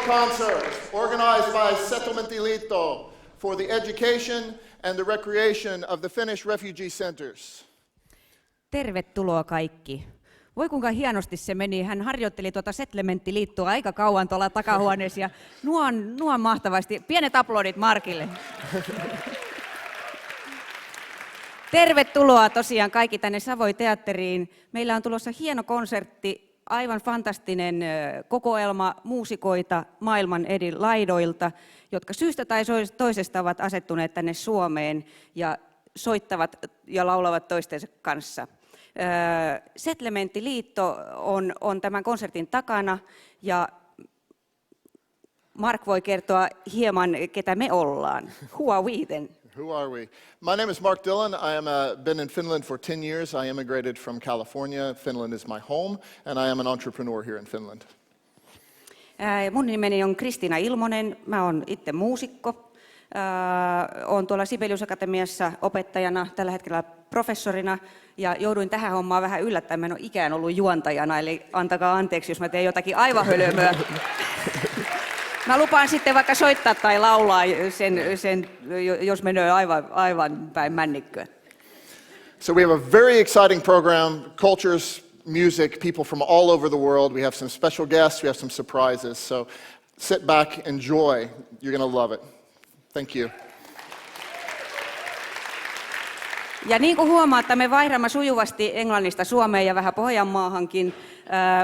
concert organized by Setlementtiliitto for the education and the recreation of the Finnish refugee centers. Tervetuloa kaikki. Voi kuinka hienosti se meni. Hän harjoitteli tuota Setlementtiliittoa aika kauan tuolla takahuoneessa ja nuon mahtavasti. Pienet aplodit Markille. Tervetuloa tosiaan kaikki tänne Savoy-teatteriin. Meillä on tulossa hieno konsertti, aivan fantastinen kokoelma muusikoita maailman eri laidoilta, jotka syystä tai toisesta ovat asettuneet tänne Suomeen ja soittavat ja laulavat toistensa kanssa. Setlementtiliitto on tämän konsertin takana ja Mark voi kertoa hieman, ketä me ollaan. Who are we then? Who are we? My name is Mark Dillon. I am been in Finland for 10 years. I immigrated from California. Finland is my home, and I am an entrepreneur here in Finland. Mun nimeni on Kristiina Ilmonen. Mä oon itse muusikko. Oon tuolla Sibelius Akatemiassa opettajana, tällä hetkellä professorina, ja jouduin tähän hommaan vähän yllättäen. Mä en ole ikään ollut juontajana, eli antakaa anteeksi, jos mä teen jotakin aivan hölmöä. Mä lupaan sitten vaikka soittaa tai laulaa sen jos menee aivan päin männikköä. So we have a very exciting program, cultures, music, people from all over the world. We have some special guests, we have some surprises. So sit back, enjoy. You're going to love it. Thank you. Ja niin kuin huomaatte, me vaihdamme sujuvasti englannista Suomeen ja vähän Pohjanmaahankin.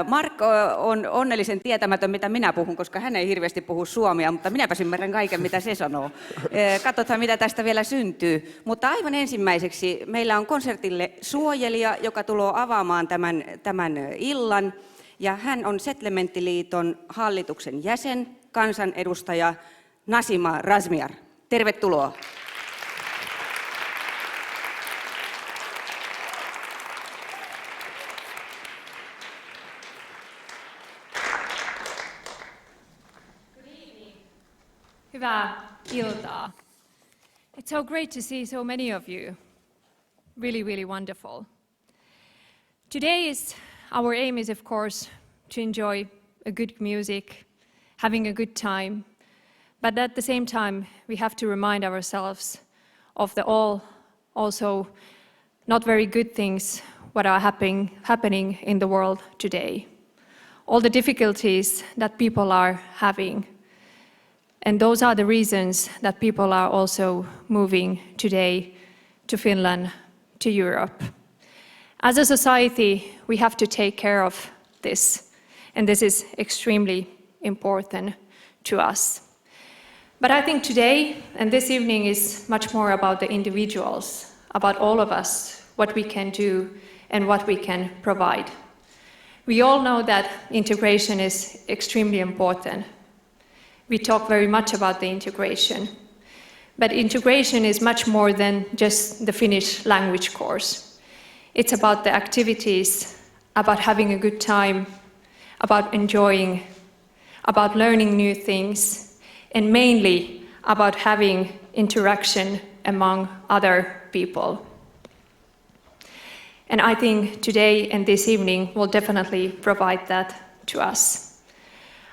Mark on onnellisen tietämätön, mitä minä puhun, koska hän ei hirveästi puhu suomea, mutta minäpäs ymmärrän kaiken, mitä se sanoo. Katsotaan, mitä tästä vielä syntyy. Mutta aivan ensimmäiseksi meillä on konsertille suojelija, joka tulee avaamaan tämän illan. Ja hän on Setlementtiliiton hallituksen jäsen, kansanedustaja Nasima Razmyar. Tervetuloa. Hyvää iltaa. It's so great to see so many of you. Really, really wonderful. Our aim is, of course, to enjoy a good music, having a good time. But at the same time, we have to remind ourselves of the also not very good things what are happening in the world today. All the difficulties that people are having. And those are the reasons that people are also moving today to Finland, to Europe. As a society, we have to take care of this, and this is extremely important to us. But I think today and this evening is much more about the individuals, about all of us, what we can do and what we can provide. We all know that integration is extremely important. We talk very much about the integration, but integration is much more than just the Finnish language course. It's about the activities, about having a good time, about enjoying, about learning new things, and mainly about having interaction among other people. And I think today and this evening will definitely provide that to us.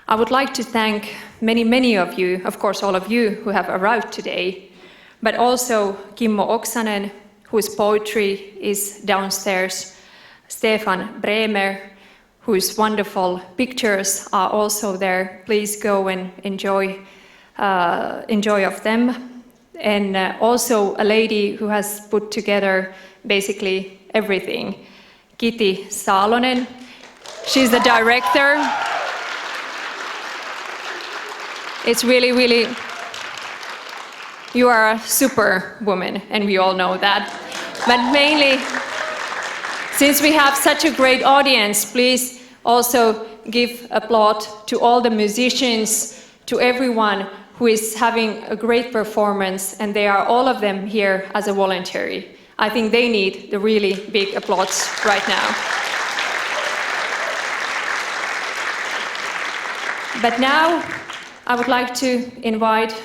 I would like to thank many of you, of course all of you who have arrived today, but also Kimmo Oksanen, whose poetry is downstairs, Stefan Bremer, whose wonderful pictures are also there. Please go and enjoy of them. And also a lady who has put together basically everything, Kiti Salonen. She's the director. It's really, you are a super woman, and we all know that. But mainly, since we have such a great audience, please also give applause to all the musicians, to everyone who is having a great performance, and they are all of them here as a voluntary. I think they need the really big applause right now. But now, I would like to invite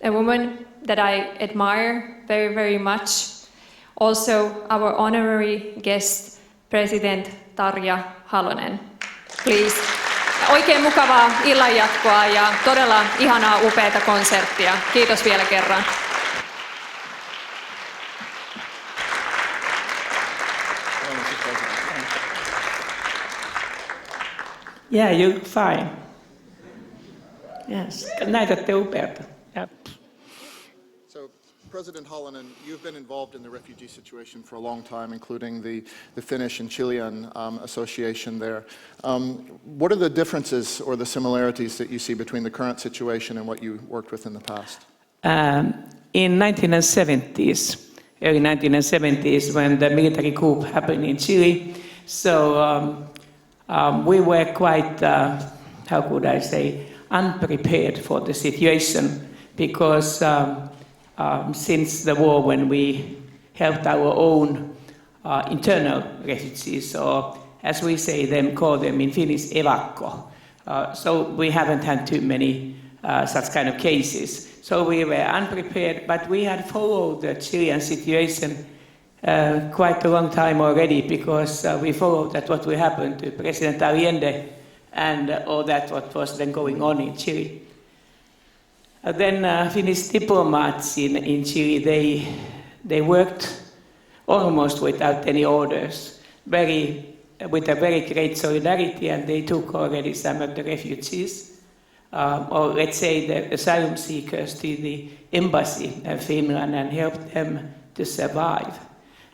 a woman that I admire very, very much. Also, our honorary guest, President Tarja Halonen. Please oikein mukavaa illanjatkoa ja todella ihanaa upeata konserttia. Kiitos vielä kerran. Yeah, you look fine. Yes, näytätte upealta. Yeah. So, President Halonen, you've been involved in the refugee situation for a long time, including the Finnish and Chilean association there. What are the differences or the similarities that you see between the current situation and what you worked with in the past? In 1970s, early 1970s, when the military coup happened in Chile, so we were quite, how could I say, unprepared for the situation because since the war, when we helped our own internal refugees, or as we say them, call them in Finnish, evakko. So we haven't had too many such kind of cases. So we were unprepared, but we had followed the Chilean situation quite a long time already because we followed that what will happen to President Allende and all that what was then going on in Chile. Then Finnish diplomats in Chile, they worked almost without any orders, with a very great solidarity, and they took already some of the refugees, or let's say the asylum seekers, to the embassy of Finland and helped them to survive.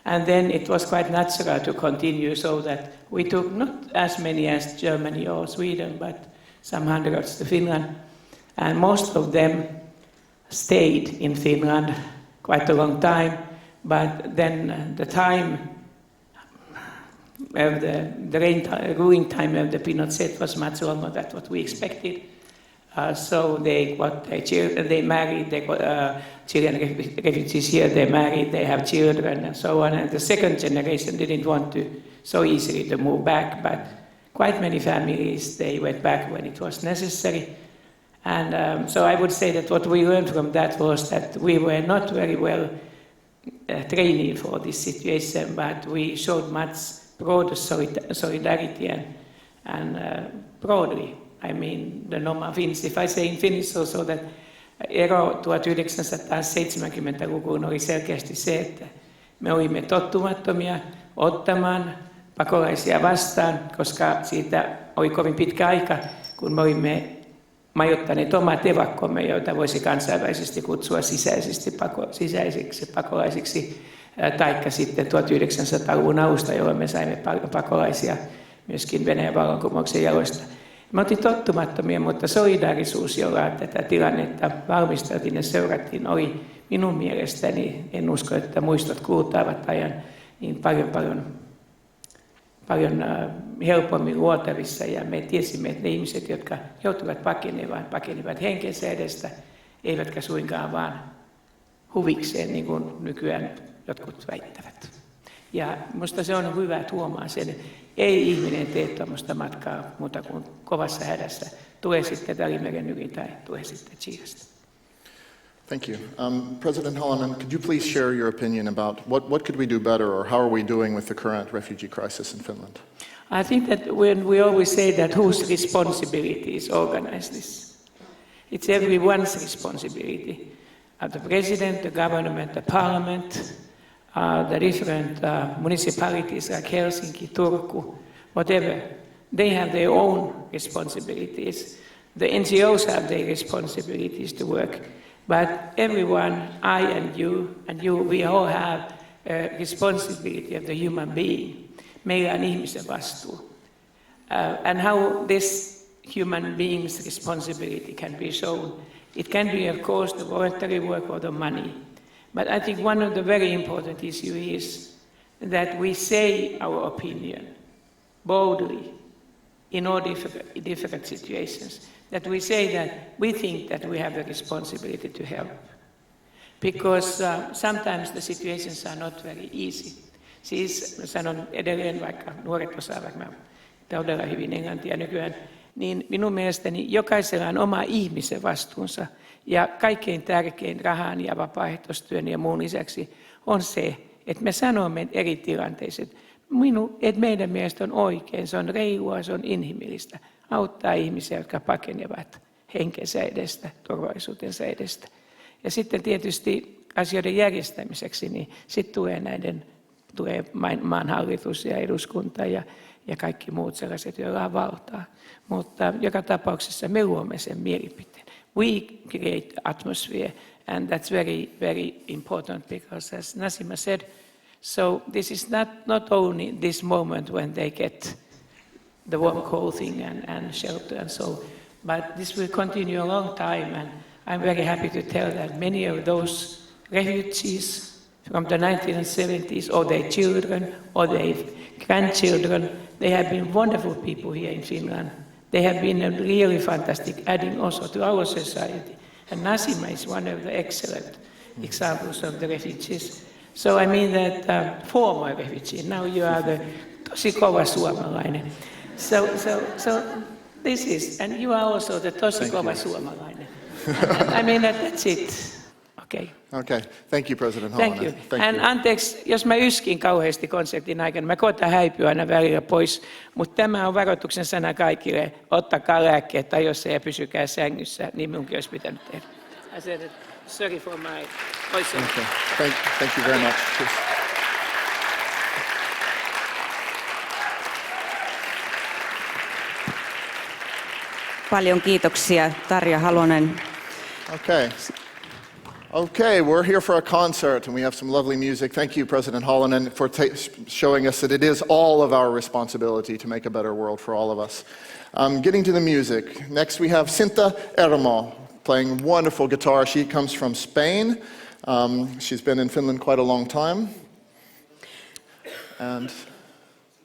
And then it was quite natural to continue, so that we took not as many as Germany or Sweden, but some hundreds to Finland. And most of them stayed in Finland quite a long time, but then the time of the ruling time of the Pinochet was much longer than what we expected. So they got their children, they married, they got Chilean refugees here, they married, they have children and so on. And the second generation didn't want to so easily to move back, but quite many families, they went back when it was necessary. And so I would say that what we learned from that was that we were not very well trained for this situation, but we showed much broader solidarity and broadly. I mean, the normal Finnish. If I say in Finnish also that ero 1970-lukuun oli selkeästi se, että me olimme tottumattomia ottamaan pakolaisia vastaan, koska siitä oli kovin pitkä aika, kun me olimme majoittaneet omat evakkomme, joita voisi kansainvälisesti kutsua sisäisiksi pakolaisiksi, taikka sitten 1900-luvun alusta, jolloin me saimme paljon pakolaisia myöskin Venäjän vallankumouksen jaloista. Me oltiin tottumattomia, mutta solidaarisuus, jolla tätä tilannetta valmisteltiin ja seurattiin, oli minun mielestäni, en usko, että muistot kultaavat ajan, niin paljon helpommin luotavissa. Ja me tiesimme, että ne ihmiset, jotka joutuvat pakenivat henkensä edestä, eivätkä suinkaan vaan huvikseen, niin kuin nykyään jotkut väittävät. Ja minusta se on hyvä, että huomaa sen. Ei ihminen tee tuommoista matkaa muuta kuin kovassa hädässä. Tule sitten Välimeren yli tai tule sitten Chilestä. Thank you. President Halonen, could you please share your opinion about what could we do better, or how are we doing with the current refugee crisis in Finland? I think that when we always say that whose responsibility is organize this, it's everyone's responsibility. The president, the government, the parliament, the different municipalities like Helsinki, Turku, whatever, they have their own responsibilities. The NGOs have their responsibilities to work. But everyone, I and you, we all have a responsibility of the human being. Meillä on ihmisen vastuu. And how this human being's responsibility can be shown. It can be, of course, the voluntary work or the money. But I think one of the very important issues is that we say our opinion boldly in all different situations. That we say that we think that we have a responsibility to help. Because sometimes the situations are not very easy. Siis sanon edelleen, vaikka nuoret osaavat todella hyvin englantia nykyään, niin minun mielestäni jokaisella on oma ihmisen vastuunsa. Ja kaikkein tärkein rahan ja vapaaehtoistyön ja muun lisäksi on se, että me sanomme eri tilanteissa, että meidän mielestä on oikein, se on reilua, se on inhimillistä auttaa ihmisiä, jotka pakenevat henkensä edestä, turvallisuutensa edestä. Ja sitten tietysti asioiden järjestämiseksi, niin sitten tulee maan hallitus ja eduskunta ja kaikki muut sellaiset, joilla on valtaa. Mutta joka tapauksessa me luomme sen mielipiteen. We create atmosphere, and that's very, very important because as Nassima said, so this is not only this moment when they get the warm clothing and shelter and so, but this will continue a long time, and I'm very happy to tell that many of those refugees from the 1970s, or their children, or their grandchildren, they have been wonderful people here in Finland. They have been a really fantastic adding also to our society. And Nassima is one of the excellent examples of the refugees. So I mean that former refugee, now you are the tosi kova suomalainen. So this is, and you are also the tosi kova suomalainen. I mean that's it. Okay. Okay, thank you, President Thank Holonen. you. Anteeksi, jos mä yskin kauheasti konsertin aikana, mä koitan häipyä aina välillä pois, mutta tämä on varoituksen sana kaikille. Ottakaa lääkkeet ajoissa ja pysykää sängyssä, niin minunkin olisi pitänyt tehdä. I said, sorry for my voice. Okay. Thank you very much. Cheers. Paljon kiitoksia, Tarja Halonen. Okay, we're here for a concert and we have some lovely music. Thank you, President Holonen, for showing us that it is all of our responsibility to make a better world for all of us. Getting to the music. Next we have Cinta Ermo playing wonderful guitar. She comes from Spain. She's been in Finland quite a long time. And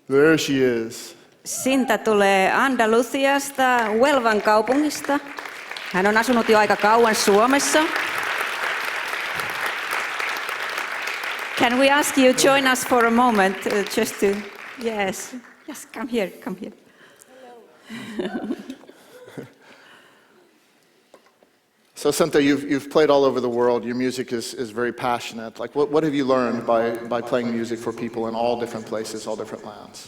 there she is. Cinta tulee Andalusiasta, Huelvan kaupungista. Hän on asunut jo aika kauan Suomessa. Can we ask you to join us for a moment, just to, yes, come here. Hello. So Cinta, you've played all over the world. Your music is very passionate. Like, what have you learned by playing music for people in all different places, all different lands?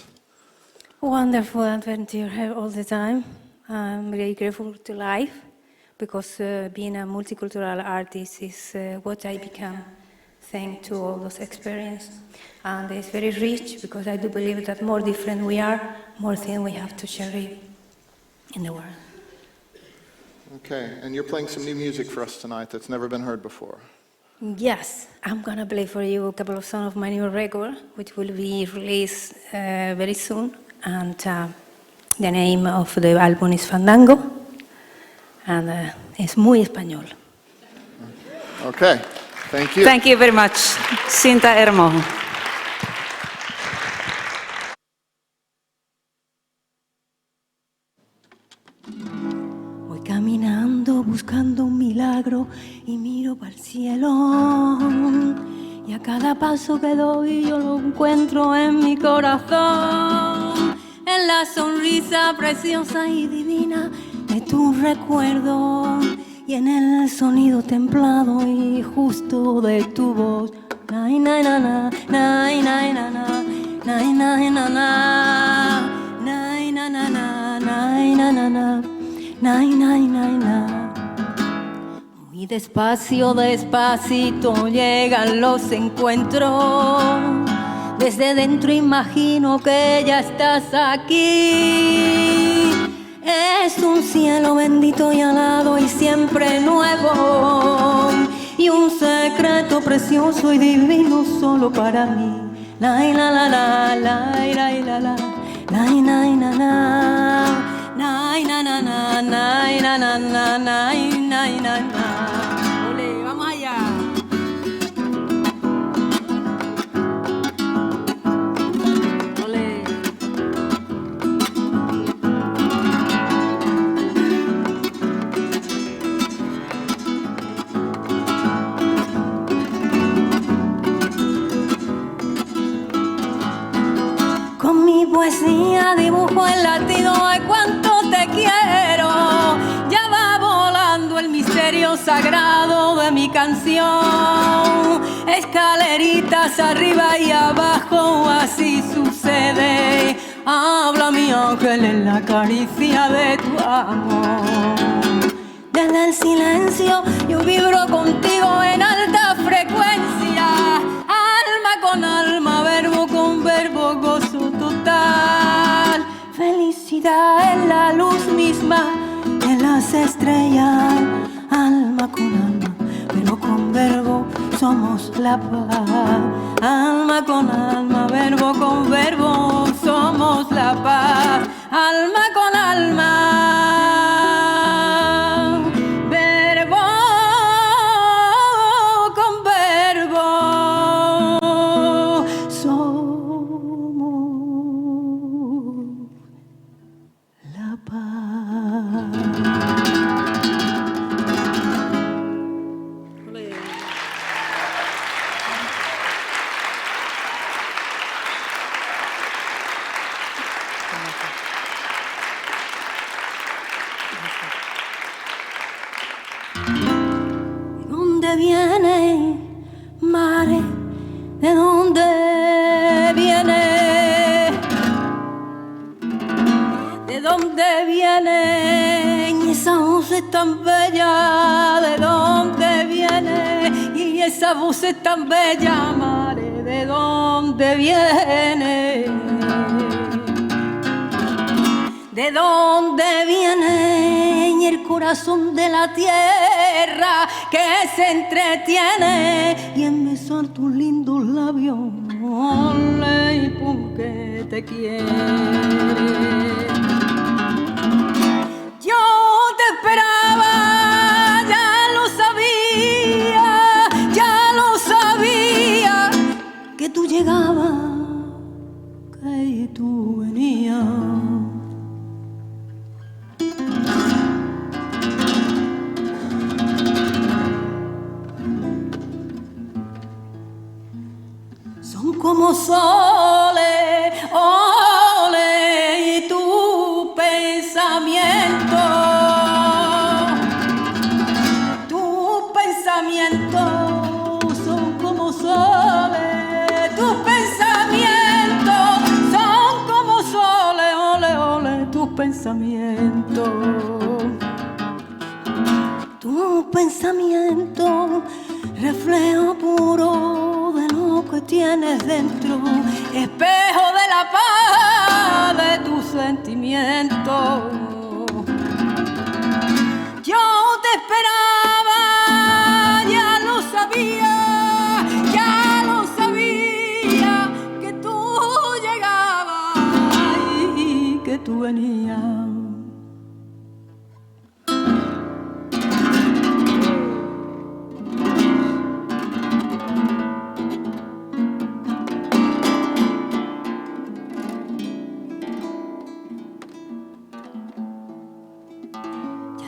Wonderful adventure here all the time. I'm very grateful to life because being a multicultural artist is what I become thanks to all those experiences. And it's very rich because I do believe that more different we are, more things we have to share in the world. Okay, and you're playing some new music for us tonight that's never been heard before. Yes, I'm gonna play for you a couple of songs of my new record, which will be released very soon. And the name of the album is Fandango, and it's muy español. Okay, thank you. Thank you very much, Cinta Ermo. Voy caminando buscando un milagro y miro para el cielo. Y a cada paso que doy yo lo encuentro en mi corazón, en la sonrisa preciosa y divina de tu recuerdo y en el sonido templado y justo de tu voz. Nai, nai, na, na, nai, nai, na, na, nai, nai, na, na, nai, na, na, na, nai, na, na, na, nai, nai, nai, na. Y despacio, despacito llegan los encuentros. Desde dentro imagino que ya estás aquí. Es un cielo bendito y alado y siempre nuevo. Y un secreto precioso y divino solo para mí. La la la la la la la la la na na na. Nay, na, na, na, nay, na, na, na, nay, nay, na, na. Ole, vamos allá. Ole. Con mi poesía dibujo el latido de cuánto te quiero. Ya va volando el misterio sagrado de mi canción. Escaleritas arriba y abajo, así sucede. habla mi ángel en la caricia de tu amor. Desde el silencio yo vibro contigo en alta frecuencia, alma con alma, verbo con verbo, gozo total. Felicidad en la luz misma, en las estrellas, alma con alma, verbo con verbo, somos la paz. Alma con alma, verbo con verbo, somos la paz. Alma con alma, verbo con verbo, somos la paz. ¿De dónde viene, mare? ¿De dónde viene? ¿De dónde viene? Y esa voz es tan bella. ¿De dónde viene? Y esa voz es tan bella, mare. ¿De dónde viene? ¿De dónde viene? Y el corazón de la tierra que se entretiene y en besar tus lindos labios, ole, porque te quiere. Yo te esperaba, ya lo sabía que tú llegabas, que tú venías. Son como soles, ole, y tu pensamiento son como soles, tus pensamientos son como soles, ole, ole, tus pensamientos. Tu pensamiento, reflejo puro de lo que tienes dentro, espejo de la paz de tus sentimientos. Yo te esperaba, ya lo sabía que tú llegabas y que tú venías.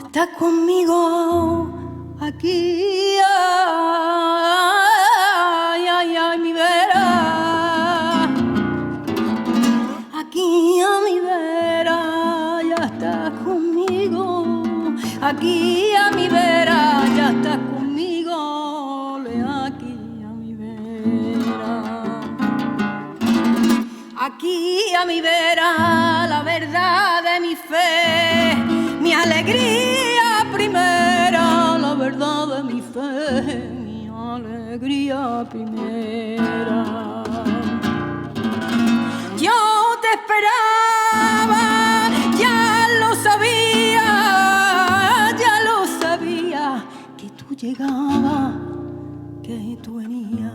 Estás conmigo aquí, ay, ay, ay, mi vera. Aquí a mi vera, ya estás conmigo. Aquí a mi vera, ya estás conmigo. Le aquí a mi vera. Aquí a mi vera, la verdad de mi fe, mi alegría primera, la verdad de mi fe, mi alegría primera. Yo te esperaba, ya lo sabía, que tú llegabas, que tú venías.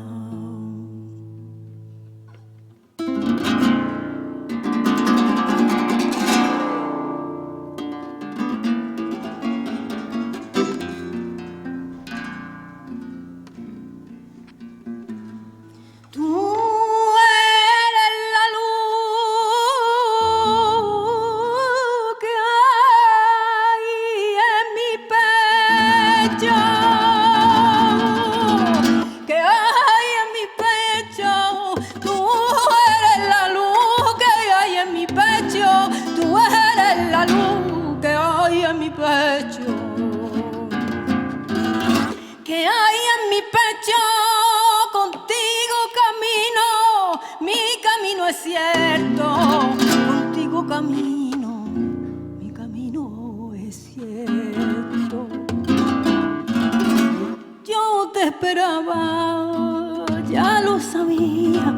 Que hay mi camino es cierto. Yo te esperaba, ya lo sabía,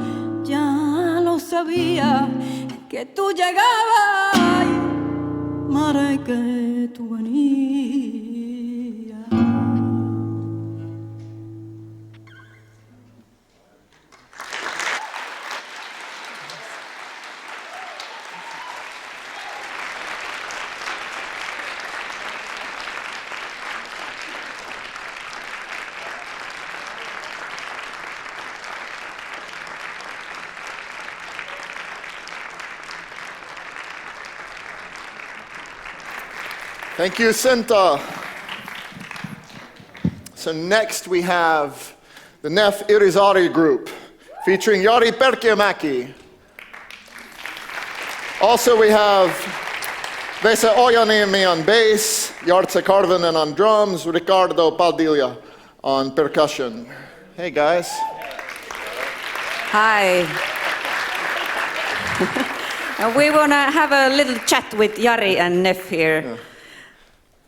que tú llegabas, mare que tú venías. Thank you, Sinta. So next we have the Nef Irizarry group featuring Jari Perkiömäki. Also we have Vesa Ojaniemi on bass, Jartse Karvinen on drums, Ricardo Padilla on percussion. Hey guys. Hi. We want to have a little chat with Jari and Nef here. Yeah.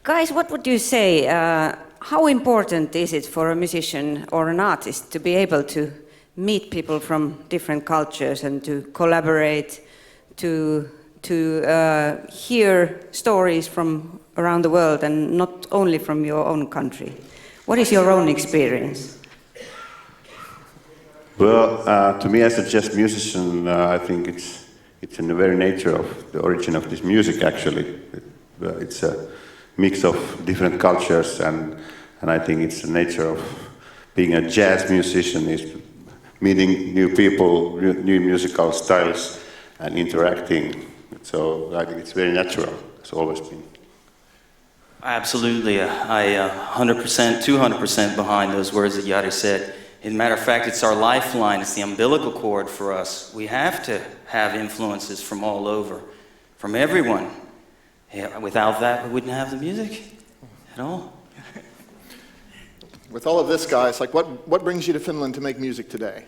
Guys, what would you say? How important is it for a musician or an artist to be able to meet people from different cultures and to collaborate, to hear stories from around the world and not only from your own country? What is your own experience? Well, to me as a jazz musician, I think it's in the very nature of the origin of this music. Actually, it's a mix of different cultures, and I think it's the nature of being a jazz musician is meeting new people, new musical styles, and interacting. So I think it's very natural. It's always been. Absolutely, I 100%, 200% behind those words that Jari said. As a matter of fact, it's our lifeline, it's the umbilical cord for us. We have to have influences from all over, from everyone. Yeah, without that, we wouldn't have the music at all. With all of this, guys, like what brings you to Finland to make music today?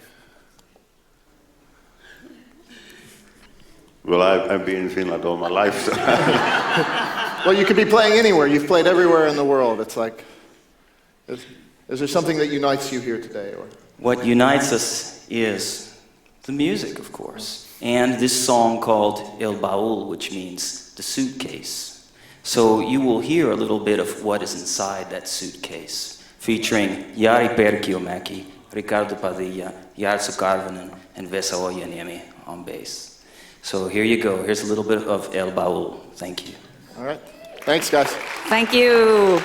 Well, I've been in Finland all my life. So. Well, you could be playing anywhere. You've played everywhere in the world. It's like, is there something that unites you here today? Or? What unites us is the music, of course, and this song called El Baúl, which means the suitcase. So you will hear a little bit of what is inside that suitcase, featuring Jari Perkiömäki, Ricardo Padilla, Jartse Karvinen, and Vesa Ojaniemi on bass. So here you go. Here's a little bit of El Baúl. Thank you. All right. Thanks, guys. Thank you.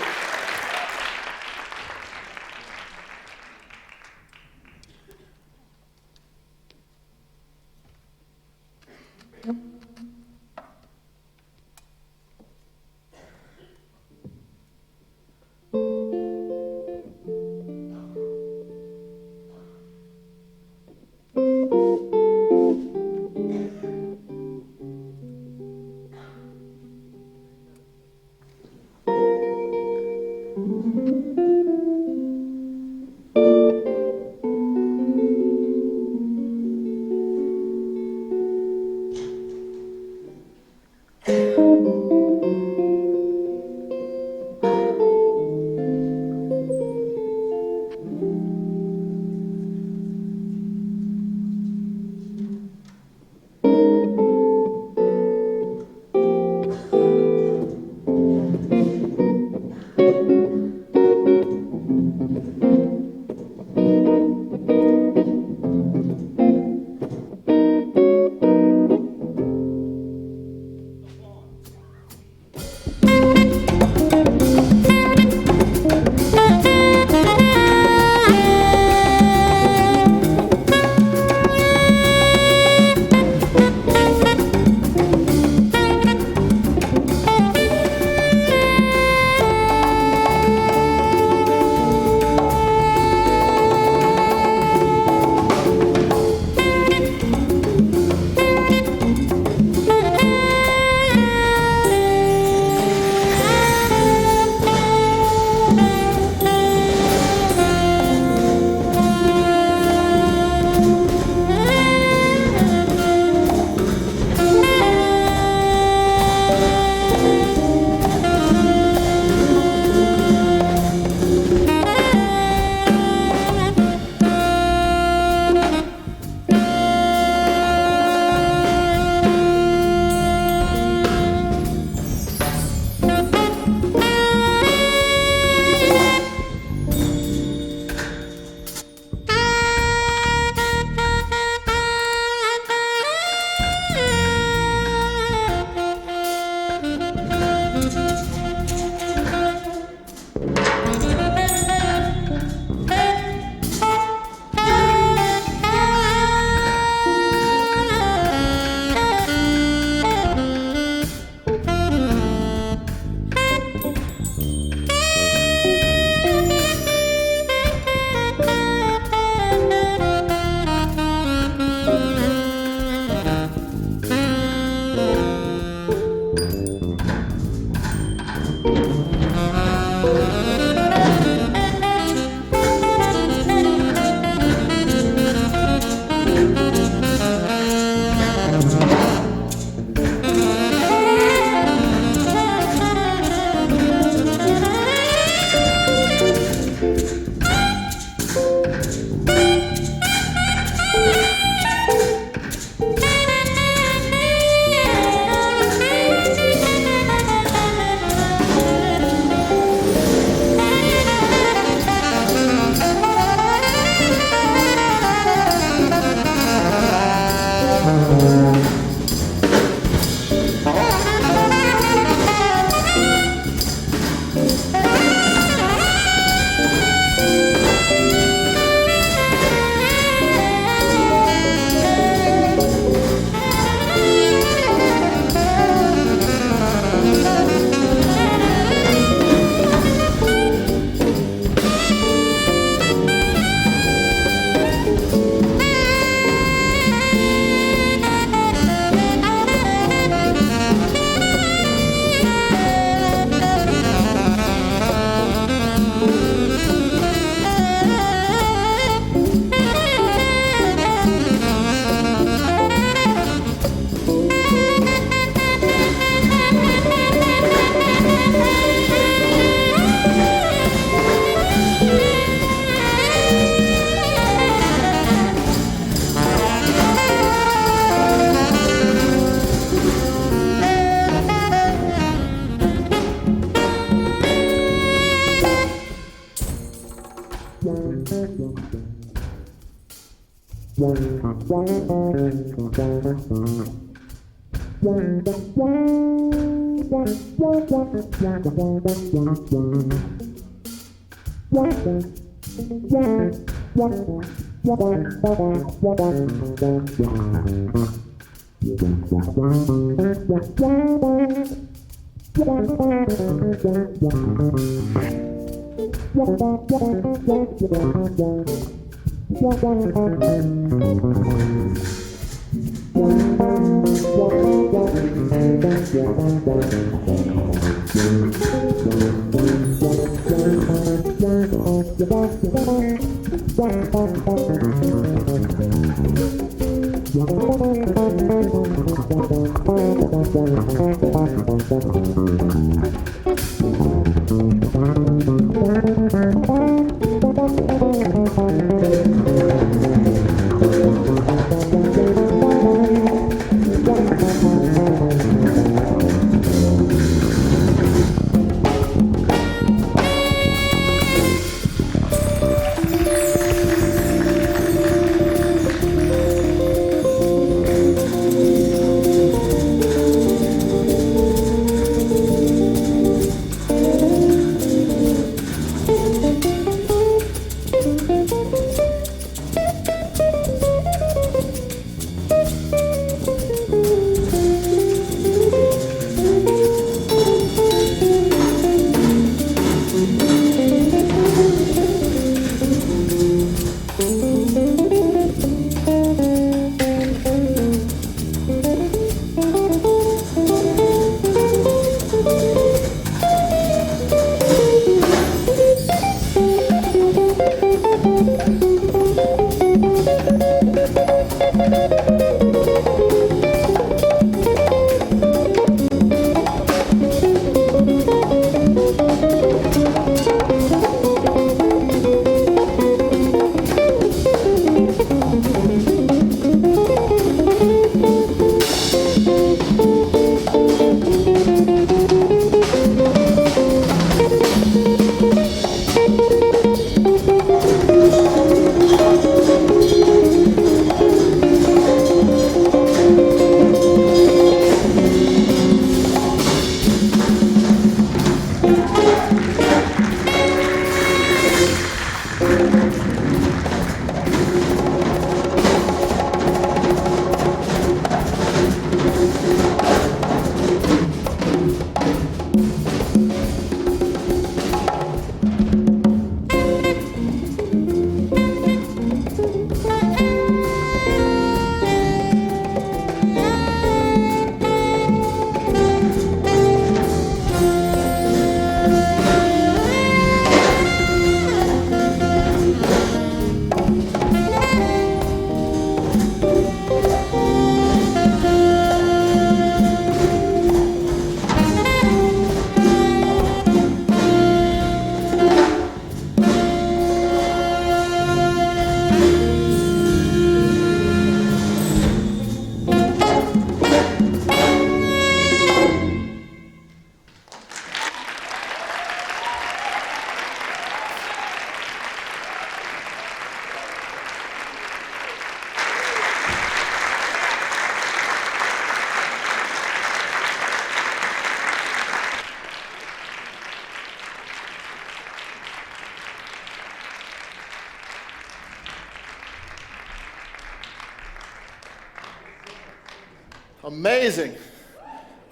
Amazing.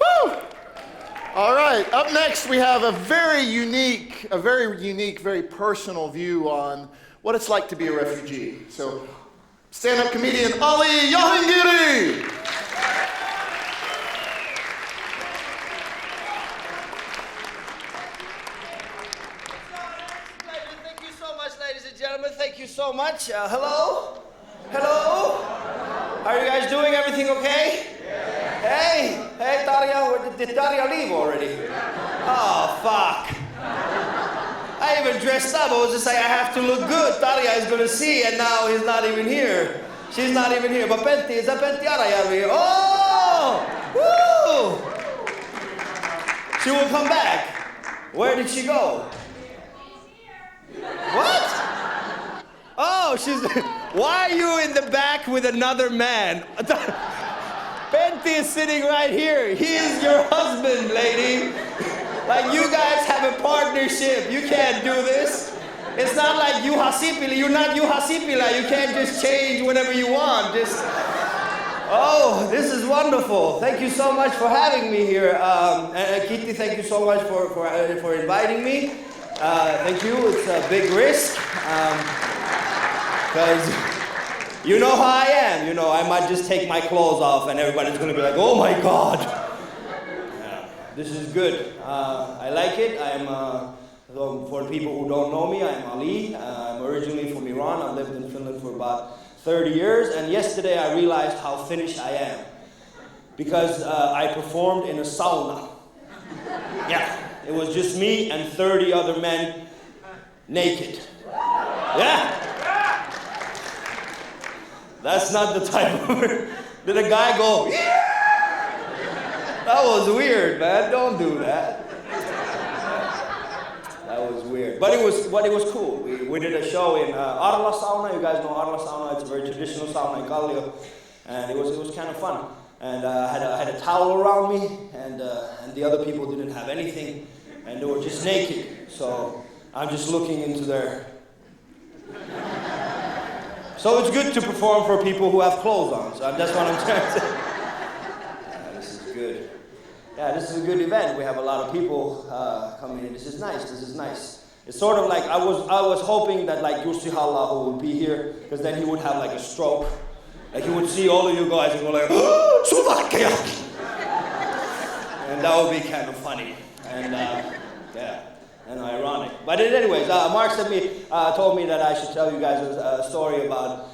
Woo! All right, up next we have a very unique, very personal view on what it's like to be a refugee. So stand-up comedian Ali Jahangiri. Thank you so much, ladies and gentlemen. Thank you so much. Hello? Hello? How are you guys doing? Everything okay? Hey, Tarja. Did Tarja leave already? Oh, fuck. I even dressed up. I was just like, I have to look good. Tarja is going to see, and now he's not even here. She's not even here. But Pentti, is that Pentti Arajärvi? Oh! Woo! She will come back. Where did she go? What? Oh, she's... Why are you in the back with another man? Pentti is sitting right here. He is your husband, lady. Like, you guys have a partnership. You can't do this. It's not like Juha Sipilä. You're not Juha Sipilä. You can't just change whenever you want. Just... Oh, this is wonderful. Thank you so much for having me here. Kitty, thank you so much for inviting me. Thank you. It's a big risk. Because you know how I am. You know, I might just take my clothes off and everybody's going to be like, oh my God. This is good. I like it. For people who don't know me, I'm Ali. I'm originally from Iran. I lived in Finland for about 30 years. And yesterday I realized how Finnish I am. Because I performed in a sauna. Yeah, it was just me and 30 other men naked. Yeah. That's not the type of... Did a guy go, yeah? That was weird, man. Don't do that. That was weird. But it was cool. We did a show in Arla sauna. You guys know Arla sauna. It's a very traditional sauna in Kallio. And it was kind of fun. And I had a towel around me, and the other people didn't have anything, and they were just naked. So I'm just looking into their... So it's good to perform for people who have clothes on. So that's what I'm trying to say. Yeah, this is good. Yeah, this is a good event. We have a lot of people coming in. This is nice. This is nice. It's sort of like I was hoping that like Jussi Halla-aho would be here, because then he would have like a stroke. Like he would see all of you guys and go like, oh, Slovakia! And that would be kind of funny. And yeah. And ironic. But anyways, Mark told me that I should tell you guys a story about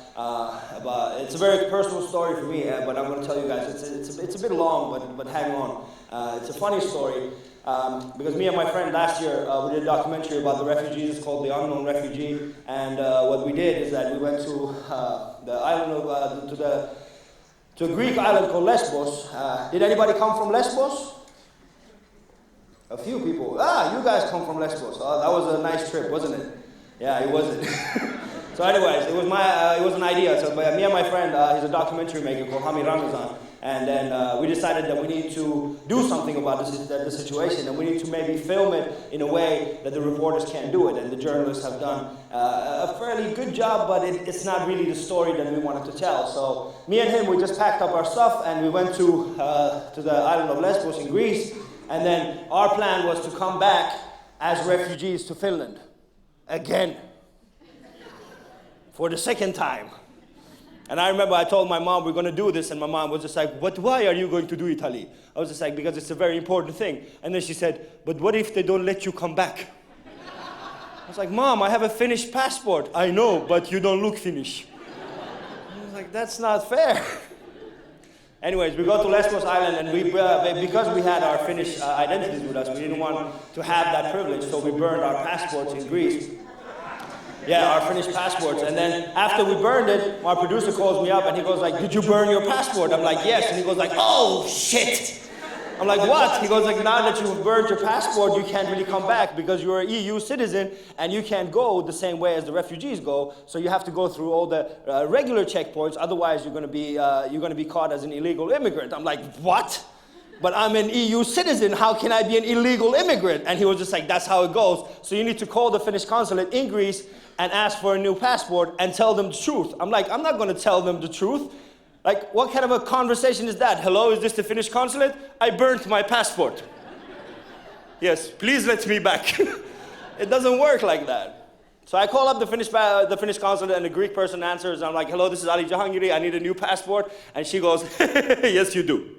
it's a very personal story for me, but I'm going to tell you guys, it's a bit long, but hang on. It's a funny story, because me and my friend last year, we did a documentary about the refugees. It's called The Unknown Refugee, and what we did is that we went to the island of, to a Greek island called Lesbos. Did anybody come from Lesbos? A few people. You guys come from Lesbos. That was a nice trip, wasn't it? Yeah, it wasn't. So anyways, it was an idea. So me and my friend, he's a documentary maker called Hami Ramazan, and then we decided that we need to do something about the situation, and we need to maybe film it in a way that the reporters can't do it, and the journalists have done a fairly good job, but it's not really the story that we wanted to tell. So me and him, we just packed up our stuff, and we went to the island of Lesbos in Greece. And then our plan was to come back as refugees to Finland. Again. For the second time. And I remember I told my mom we're going to do this, and my mom was just like, why are you going to do it, Ali? I was just like, because it's a very important thing. And then she said, but what if they don't let you come back? I was like, Mom, I have a Finnish passport. I know, but you don't look Finnish. I was like, that's not fair. Anyways, we go to Lesbos Island, and because we had our Finnish identities with us, we didn't want to have that privilege, so we burned our passports in Greece. Yeah, our Finnish passports. And then after we burned it, my producer calls me up, and he goes like, did you burn your passport? I'm like, yes. And he goes like, oh, shit. I'm like, what? He goes like, now that you've burned your passport, you can't really come back because you're an EU citizen and you can't go the same way as the refugees go. So you have to go through all the regular checkpoints. Otherwise, you're going to be caught as an illegal immigrant. I'm like, what? But I'm an EU citizen. How can I be an illegal immigrant? And he was just like, that's how it goes. So you need to call the Finnish consulate in Greece and ask for a new passport and tell them the truth. I'm like, I'm not going to tell them the truth. Like, what kind of a conversation is that? Hello, is this the Finnish consulate? I burnt my passport. Yes, please let me back. It doesn't work like that. So I call up the Finnish consulate, and the Greek person answers. I'm like, hello, this is Ali Jahangiri. I need a new passport. And she goes, yes, you do.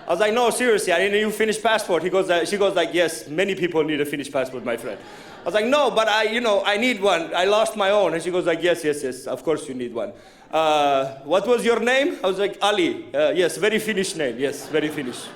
I was like, no, seriously, I need a new Finnish passport. She goes like, yes, many people need a Finnish passport, my friend. I was like, no, but I need one. I lost my own. And she goes like, yes, of course you need one. What was your name? I was like, Ali. Yes, very Finnish name. Yes, very Finnish.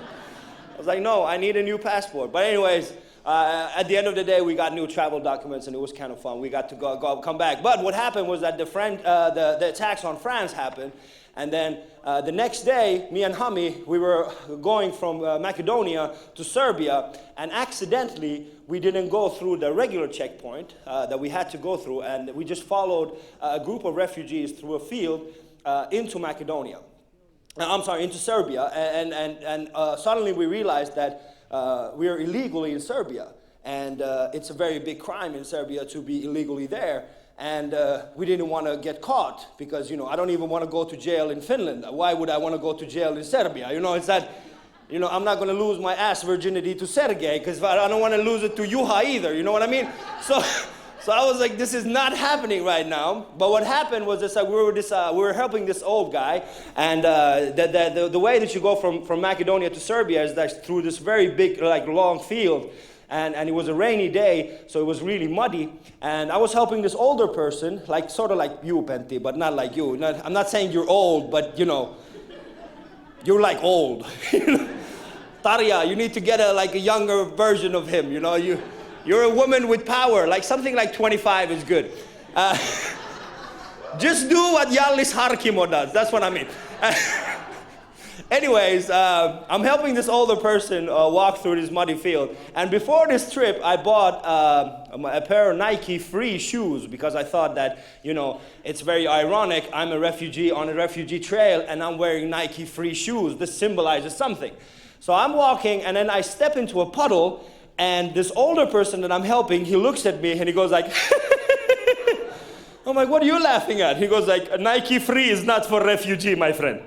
I was like, no, I need a new passport. But anyways, at the end of the day, we got new travel documents, and it was kind of fun. We got to come back. But what happened was that the attacks on France happened, and then the next day, me and Hami, we were going from Macedonia to Serbia, and accidentally, we didn't go through the regular checkpoint that we had to go through, and we just followed a group of refugees through a field into Macedonia. Into Serbia, and suddenly we realized that we are illegally in Serbia, and it's a very big crime in Serbia to be illegally there, and we didn't want to get caught because, I don't even want to go to jail in Finland. Why would I want to go to jail in Serbia? It's that, I'm not going to lose my ass virginity to Sergei because I don't want to lose it to Juha either, you know what I mean? So I was like, this is not happening right now. But what happened was this: we were helping this old guy, and the way that you go from Macedonia to Serbia is that through this very big, long field, and it was a rainy day, so it was really muddy. And I was helping this older person, sort of like you, Pentti, but not like you. I'm not saying you're old, but you're like old. Tarja, you need to get a younger version of him. You're a woman with power, something like 25 is good. Just do what Jallis Harkimo does, that's what I mean. Anyways, I'm helping this older person walk through this muddy field. And before this trip, I bought a pair of Nike free shoes because I thought that, it's very ironic. I'm a refugee on a refugee trail and I'm wearing Nike free shoes. This symbolizes something. So I'm walking and then I step into a puddle. And this older person that I'm helping, he looks at me and he goes like, I'm like, what are you laughing at? He goes like, Nike free is not for refugee, my friend.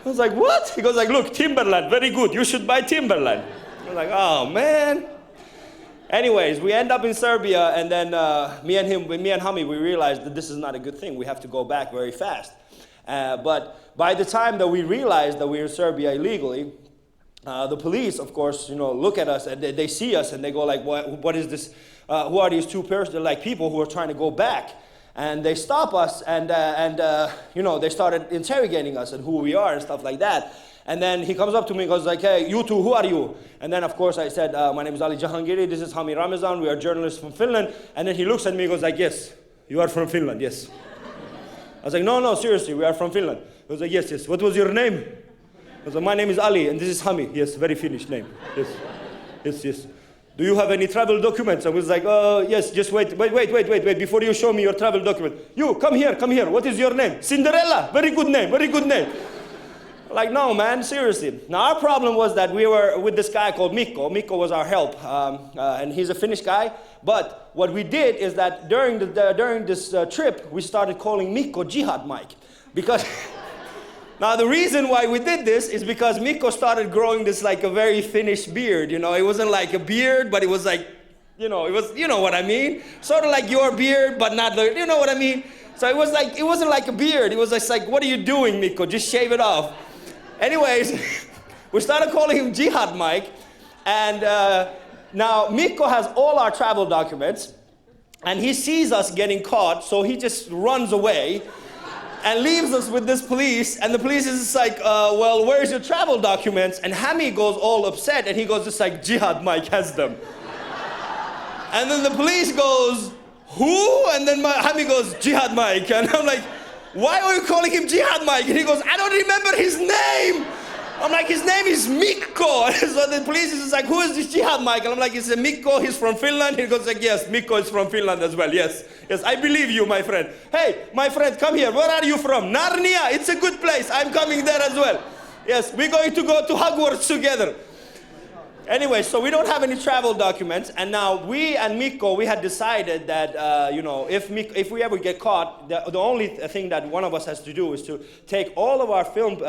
I was like, what? He goes like, look, Timberland, very good. You should buy Timberland. I was like, oh, man. Anyways, we end up in Serbia, and then me and Hami, we realized that this is not a good thing. We have to go back very fast. But by the time that we realized that we were in Serbia illegally, the police, of course, look at us and they see us and they go like, what is this? Who are these two people who are trying to go back? And they stop us and they started interrogating us and who we are and stuff like that. And then he comes up to me and goes like, hey, you two, who are you? And then, of course, I said, my name is Ali Jahangiri. This is Hami Ramazan. We are journalists from Finland. And then he looks at me and goes like, yes, you are from Finland, yes. I was like, no, seriously, we are from Finland. He was like, yes. What was your name? I was like, my name is Ali, and this is Hami. Yes, very Finnish name. Yes. Do you have any travel documents? I was like, yes, just wait. Before you show me your travel document. You, come here. What is your name? Cinderella. Very good name. Like, no, man, seriously. Now, our problem was that we were with this guy called Mikko. Mikko was our help, and he's a Finnish guy. But what we did is that during this trip, we started calling Mikko Jihad Mike. Because... Now, the reason why we did this is because Mikko started growing this a very Finnish beard, It wasn't like a beard, but it was like, it was, what I mean? Sort of like your beard, but not, you know what I mean? So it wasn't like a beard. It was just like, what are you doing, Mikko? Just shave it off. Anyways, we started calling him Jihad Mike. And now Mikko has all our travel documents. And he sees us getting caught, so he just runs away. And leaves us with this police, and the police is just like, well, where's your travel documents? And Hami goes all upset, and he goes just like, Jihad Mike has them. And then the police goes, who? And then Hami goes, Jihad Mike. And I'm like, why are you calling him Jihad Mike? And he goes, I don't remember his name. I'm like, his name is Mikko. So the police is just like, who is this Jihad Mike? And I'm like, it's a Mikko, he's from Finland. He goes like, yes, Mikko is from Finland as well, yes, I believe you, my friend. Hey, my friend, come here. Where are you from? Narnia, it's a good place. I'm coming there as well. Yes, we're going to go to Hogwarts together. Anyway, so we don't have any travel documents, and now we and Mikko, we had decided that, if we ever get caught, the only thing that one of us has to do is to take all of our film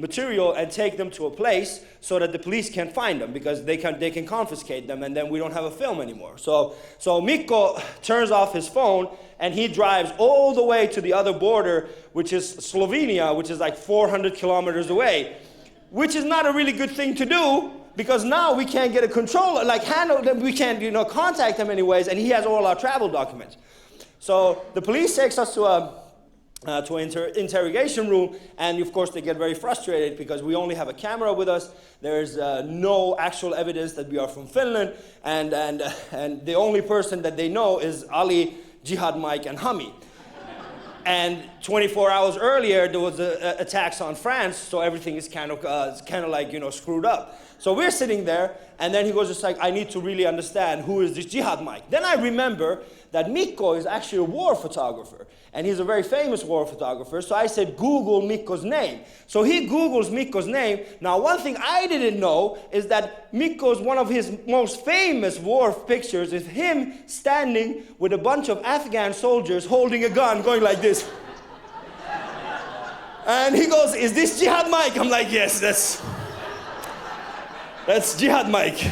material and take them to a place so that the police can find them, because they can confiscate them, and then we don't have a film anymore. So Mikko turns off his phone and he drives all the way to the other border, which is Slovenia, which is like 400 kilometers away, which is not a really good thing to do, because now we can't get a control, like handle them, we can't, contact them anyways, and he has all our travel documents. So the police takes us to an interrogation room, and of course they get very frustrated because we only have a camera with us. There's no actual evidence that we are from Finland, and the only person that they know is Ali, Jihad Mike, and Hami. And 24 hours earlier, there was attacks on France, so everything is kind of like, screwed up. So we're sitting there, and then he goes just like, I need to really understand who is this Jihad Mike. Then I remember that Mikko is actually a war photographer, and he's a very famous war photographer. So I said, Google Mikko's name. So he Googles Mikko's name. Now, one thing I didn't know is that Mikko's, one of his most famous war pictures is him standing with a bunch of Afghan soldiers holding a gun, going like this. And he goes, is this Jihad Mike? I'm like, yes, that's Jihad Mike.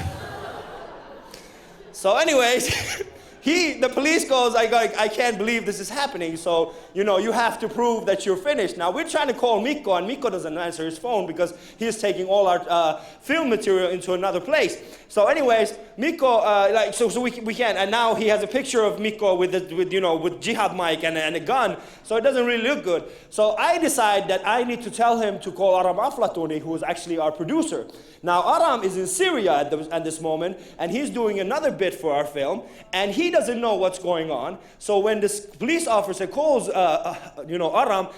So anyways, the police goes, I can't believe this is happening, so, you have to prove that you're finished. Now, we're trying to call Mikko, and Mikko doesn't answer his phone because he's taking all our film material into another place. So anyways, Mikko, so we can't, and now he has a picture of Mikko with Jihad Mike and a gun, so it doesn't really look good. So I decide that I need to tell him to call Aram Aflatuni, who is actually our producer. Now, Aram is in Syria at this moment, and he's doing another bit for our film, and he doesn't know what's going on. So when this police officer calls, Aram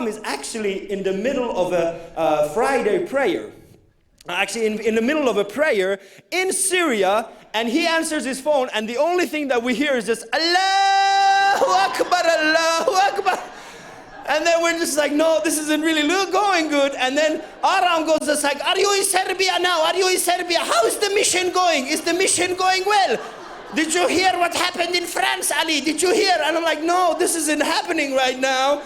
is actually in the middle of a Friday prayer. Actually, in the middle of a prayer in Syria, and he answers his phone, and the only thing that we hear is just, Allahu Akbar, Allahu Akbar. And then we're just like, no, this isn't really going good. And then Aram goes just like, are you in Serbia now? Are you in Serbia? How is the mission going? Is the mission going well? Did you hear what happened in France, Ali? Did you hear? And I'm like, no, this isn't happening right now.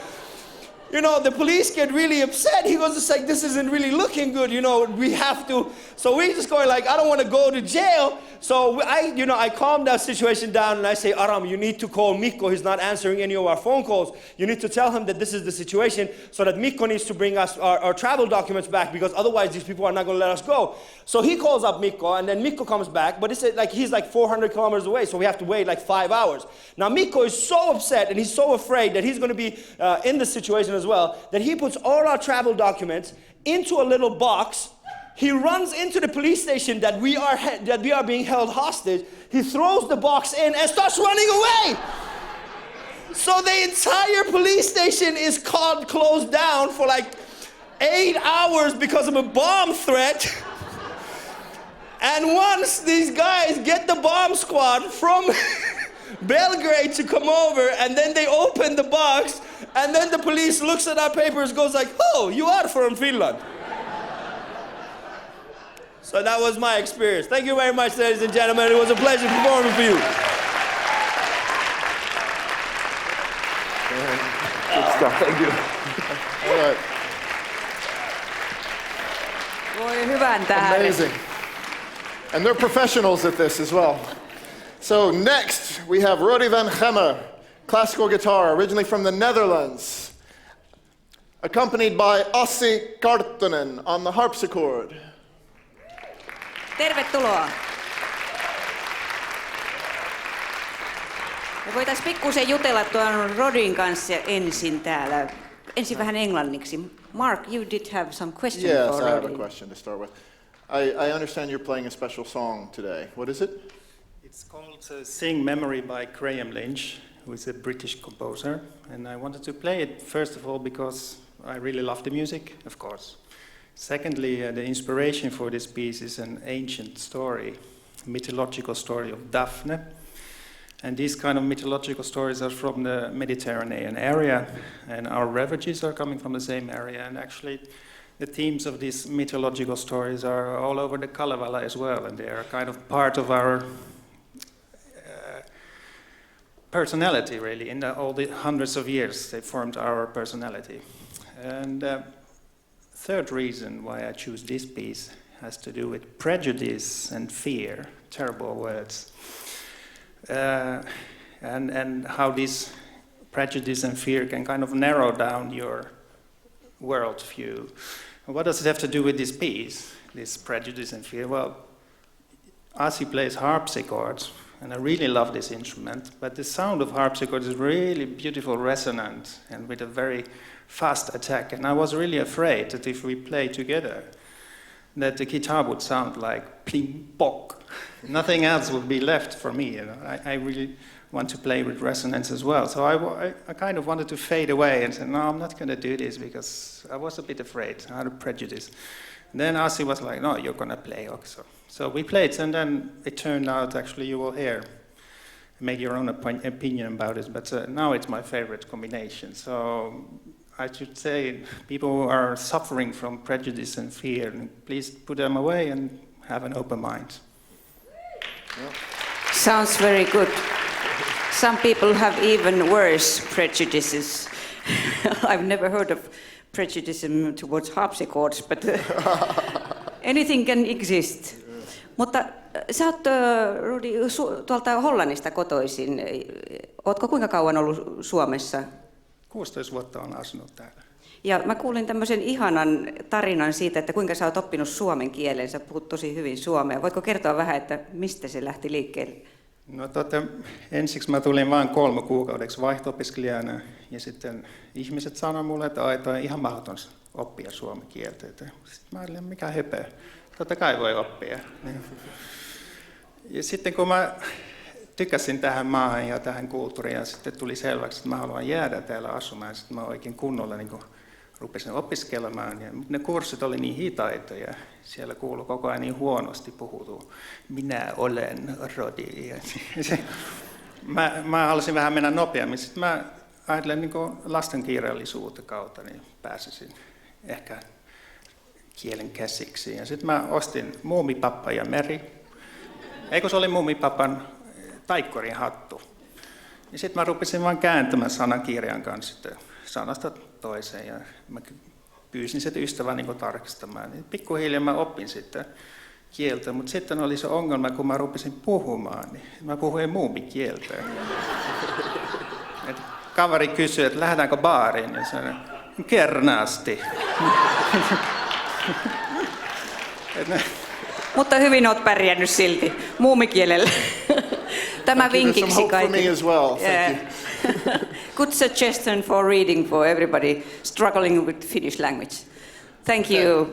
The police get really upset. He goes just like, this isn't really looking good. We have to. So we're just going like, I don't want to go to jail. So I calm that situation down and I say, Aram, you need to call Mikko. He's not answering any of our phone calls. You need to tell him that this is the situation, so that Mikko needs to bring us our travel documents back, because otherwise these people are not going to let us go. So he calls up Mikko, and then Mikko comes back, but he's like 400 kilometers away, so we have to wait like 5 hours. Now Mikko is so upset and he's so afraid that he's going to be in this situation as well, that he puts all our travel documents into a little box. He runs into the police station that we are being held hostage. He throws the box in and starts running away. So the entire police station is closed down for like 8 hours because of a bomb threat. And once these guys get the bomb squad from Belgrade to come over, and then they open the box, and then the police looks at our papers, goes like, oh, you are from Finland. So that was my experience. Thank you very much, ladies and gentlemen. It was a pleasure performing for you. Good stuff. Thank you. All right. Voi hyvän tähden. Amazing. And they're professionals at this as well. So next, we have Rodi van Gemmer, classical guitar, originally from the Netherlands, accompanied by Ossi Karttunen on the harpsichord. Tervetuloa. Me voitaisiin pikkusen jutella tuon Rodin kanssa ensin täällä. Ensin vähän englanniksi. Mark, you did have some questions yes, for I have Rodi. a question to start with. I understand you're playing a special song today. What is it? It's called Sing Memory by Graham Lynch, who is a British composer. And I wanted to play it, first of all, because I really love the music, of course. Secondly, the inspiration for this piece is an ancient story, mythological story of Daphne. And these kind of mythological stories are from the Mediterranean area, and our refugees are coming from the same area. And actually, the themes of these mythological stories are all over the Kalevala as well, and they are kind of part of our personality, really. In all the hundreds of years, they formed our personality. And third reason why I choose this piece has to do with prejudice and fear, terrible words, and how this prejudice and fear can kind of narrow down your worldview. What does it have to do with this piece, this prejudice and fear? Well, Asi plays harpsichord, and I really love this instrument, but the sound of harpsichord is really beautiful, resonant, and with a very fast attack. And I was really afraid that if we play together, that the guitar would sound like pling pok. Nothing else would be left for me. You know? I really want to play with resonance as well. So I kind of wanted to fade away and said, no, I'm not going to do this because I was a bit afraid. I had a prejudice. And then Asi was like, no, you're going to play also. So we played, and then it turned out, actually, you will hear, make your own opinion about it, but now it's my favorite combination. So I should say, people who are suffering from prejudice and fear, please put them away and have an open mind. Sounds very good. Some people have even worse prejudices. I've never heard of prejudice towards harpsichords, but anything can exist. Mutta sä oot, Rudi, tuolta Hollannista kotoisin. Ootko kuinka kauan ollut Suomessa? 16 vuotta olen asunut täällä. Ja mä kuulin tämmöisen ihanan tarinan siitä, että kuinka sä oot oppinut suomen kielen. Sä puhut tosi hyvin suomea. Voitko kertoa vähän, että mistä se lähti liikkeelle? No ensiksi mä tulin vain 3 kuukaudeksi vaihto-opiskelijana, ja sitten ihmiset sanoivat mulle, että on ihan mahdoton oppia suomen kieltä. Sitten mä ajattelin, mikä höpö, totta kai voi oppia. Ja sitten kun mä tykäsin tähän maahan ja tähän kulttuuriin, ja sitten tuli selväksi, että mä haluan jäädä täällä asumaan, ja sitten mä oikein kunnolla niin rupesin opiskelemaan. Ja ne kurssit oli niin hitaita, ja siellä kuului koko ajan niin huonosti puhuttu. Minä olen Rodi. Mä halusin vähän mennä nopeammin. Sitten mä ajattelen niin lastenkirjallisuutta kautta, niin pääsisin ehkä kielen käsiksi. Ja sitten mä ostin Muumipappa ja Meri. Eikö se oli Muumipapan taikkorin hattu. Ja sitten mä rupesin vaan kääntämään sanakirjan kanssa sitten sanasta toiseen. Ja mä pyysin sitten ystävää niin tarkistamaan. Niin pikkuhiljaa mä oppin sitten kieltä, mutta sitten oli se ongelma, kun mä rupesin puhumaan, niin mä puhuin muumikieltä. Kaveri kysyi, että lähdetäänkö baariin, ja sanoin, kernaasti. Mutta hyvin oot pärjännyt silti muumikielellä. Tämä vinkiksi kaikille. Good suggestion for reading for everybody struggling with Finnish language. Thank you.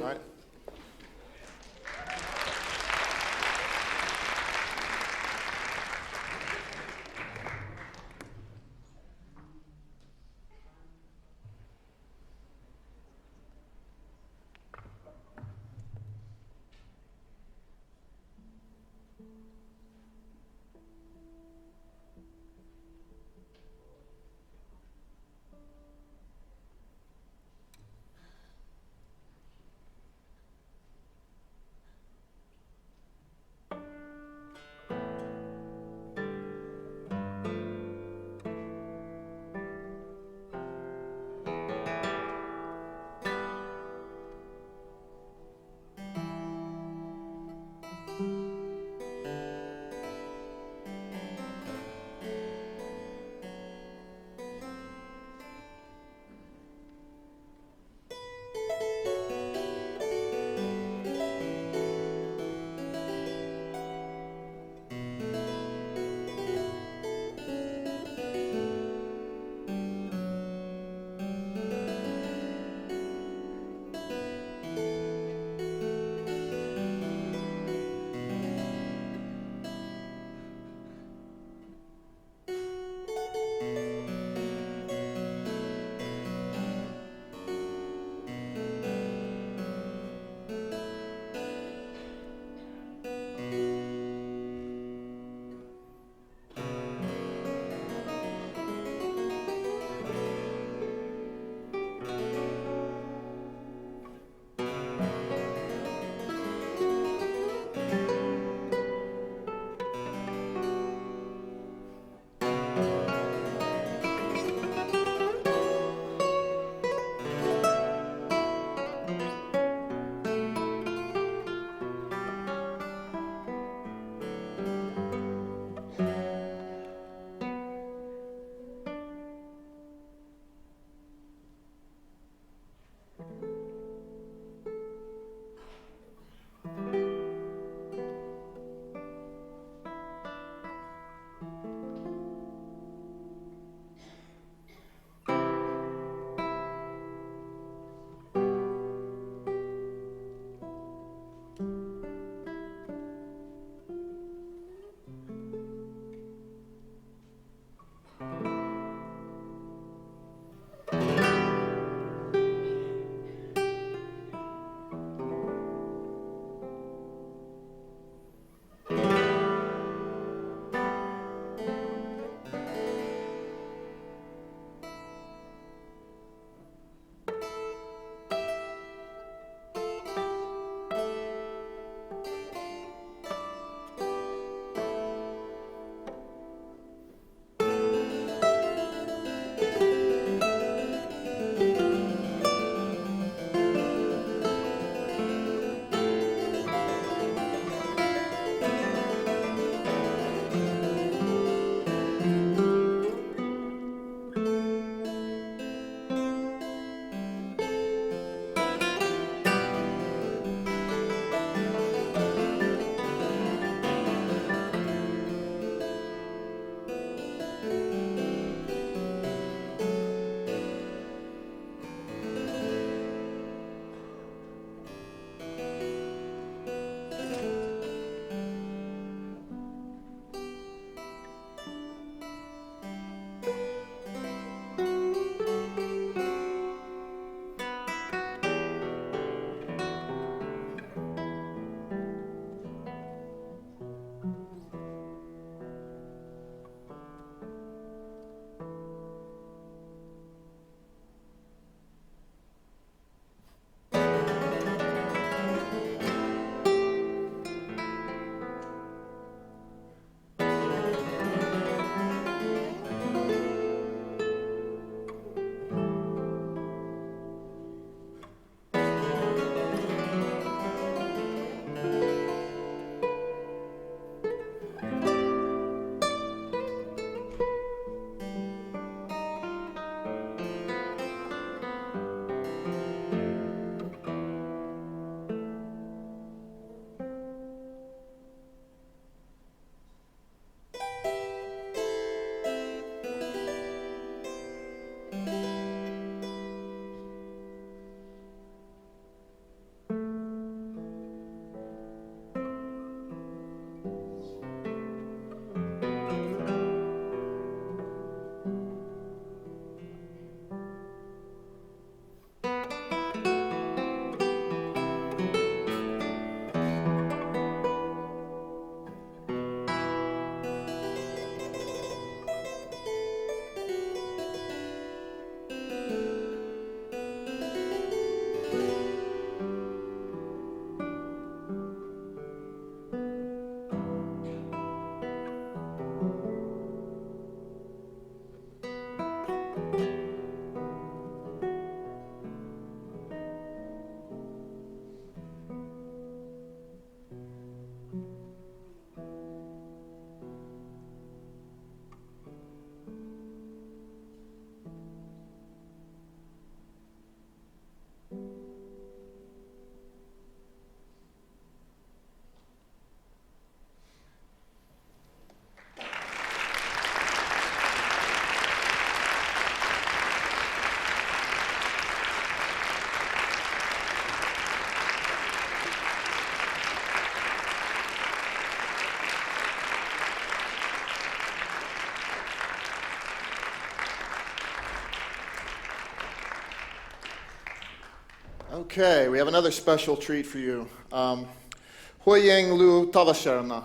Okay, we have another special treat for you. Huiying Lu Tavasharna,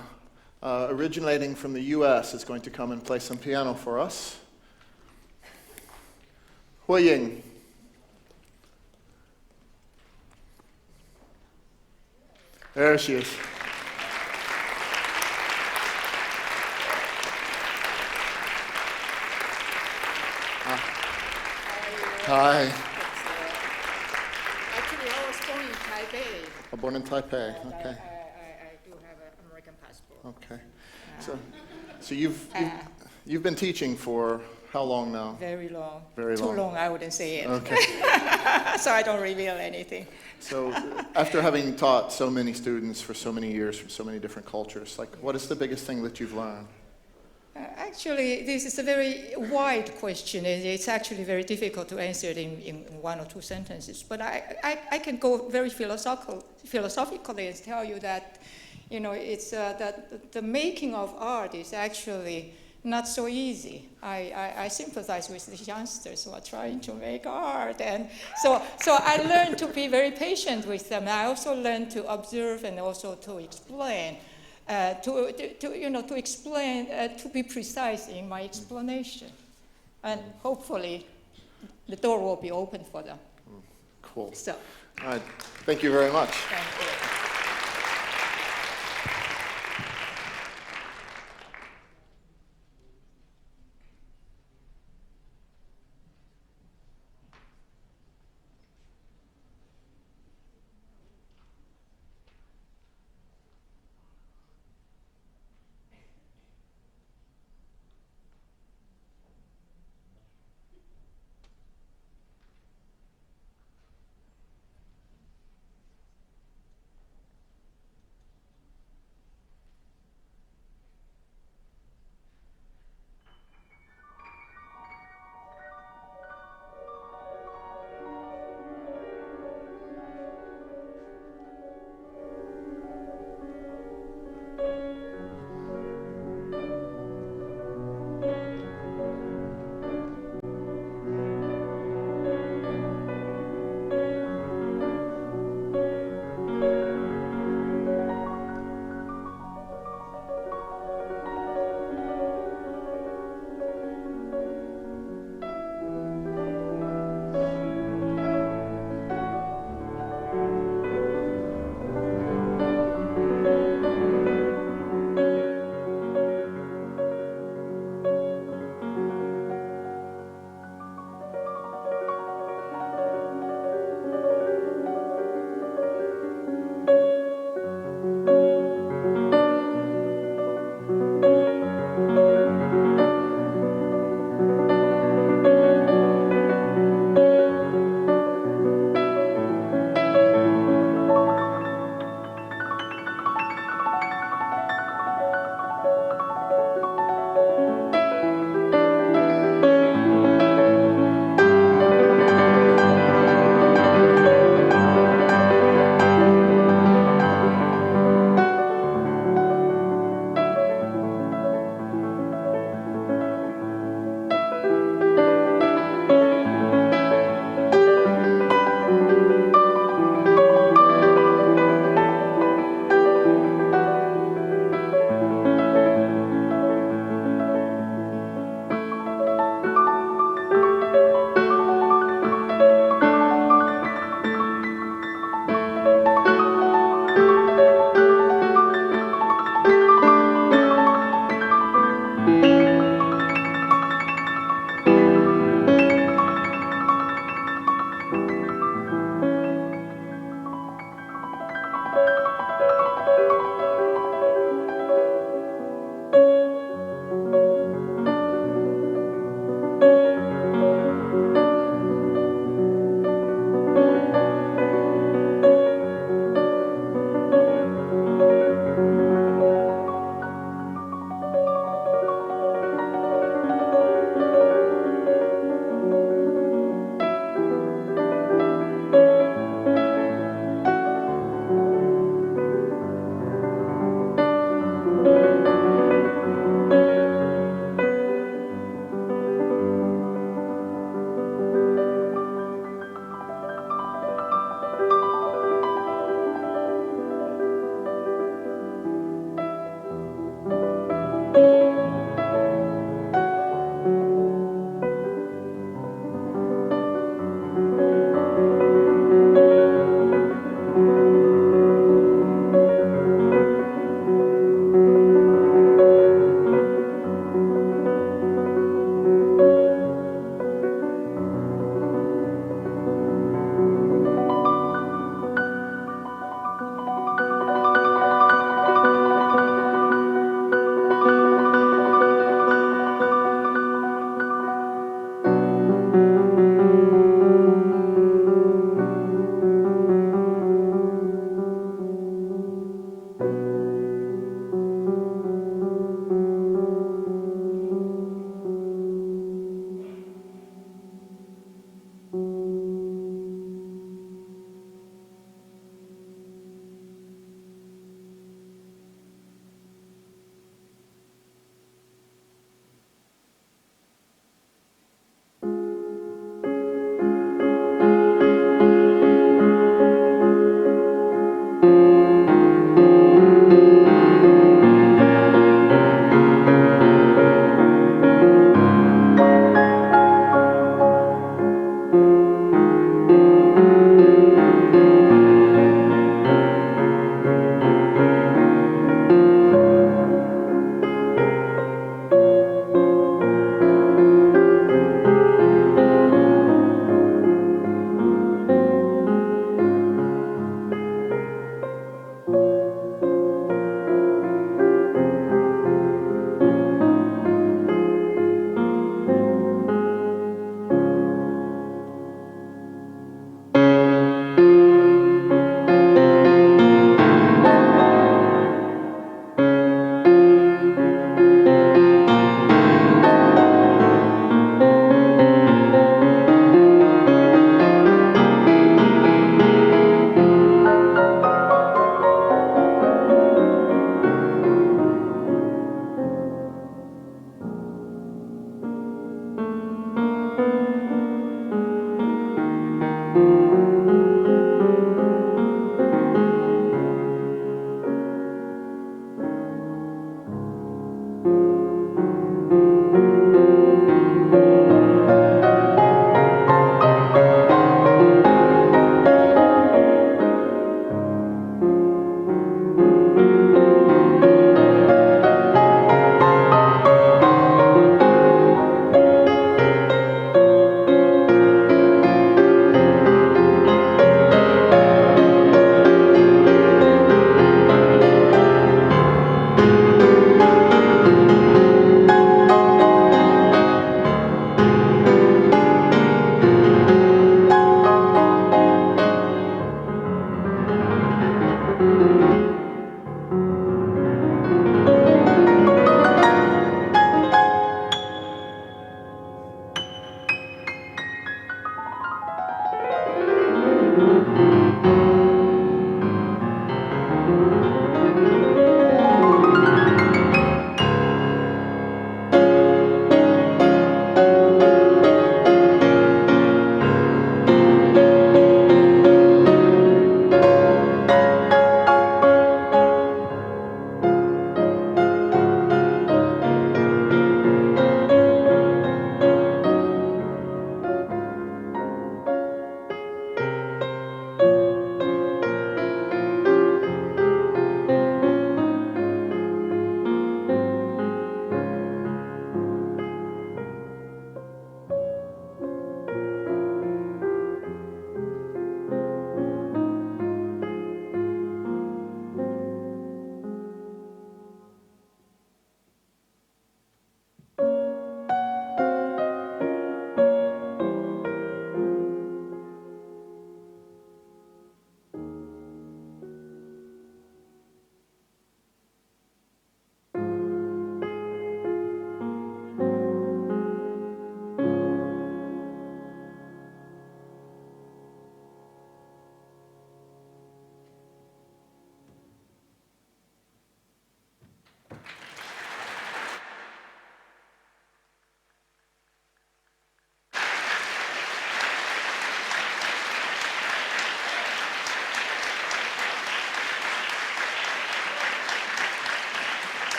originating from the US, is going to come and play some piano for us. Huiying. There she is. Hi. Actually, I was born in Taipei. Oh, born in Taipei. Okay. I do have an American passport. Okay. So you've been teaching for how long now? Very long. Very Too long. long, I wouldn't say it. Okay. So I don't reveal anything. So after having taught so many students for so many years from so many different cultures, like what is the biggest thing that you've learned? Actually, this is a very wide question. It's actually very difficult to answer it in one or two sentences. But I can go very philosophically and tell you that, you know, it's that the making of art is actually not so easy. I sympathize with the youngsters who are trying to make art, and so I learned to be very patient with them. I also learned to observe and also to explain. To explain, to be precise in my explanation. And hopefully the door will be open for them. Cool. So. All right. Thank you very much. Thank you.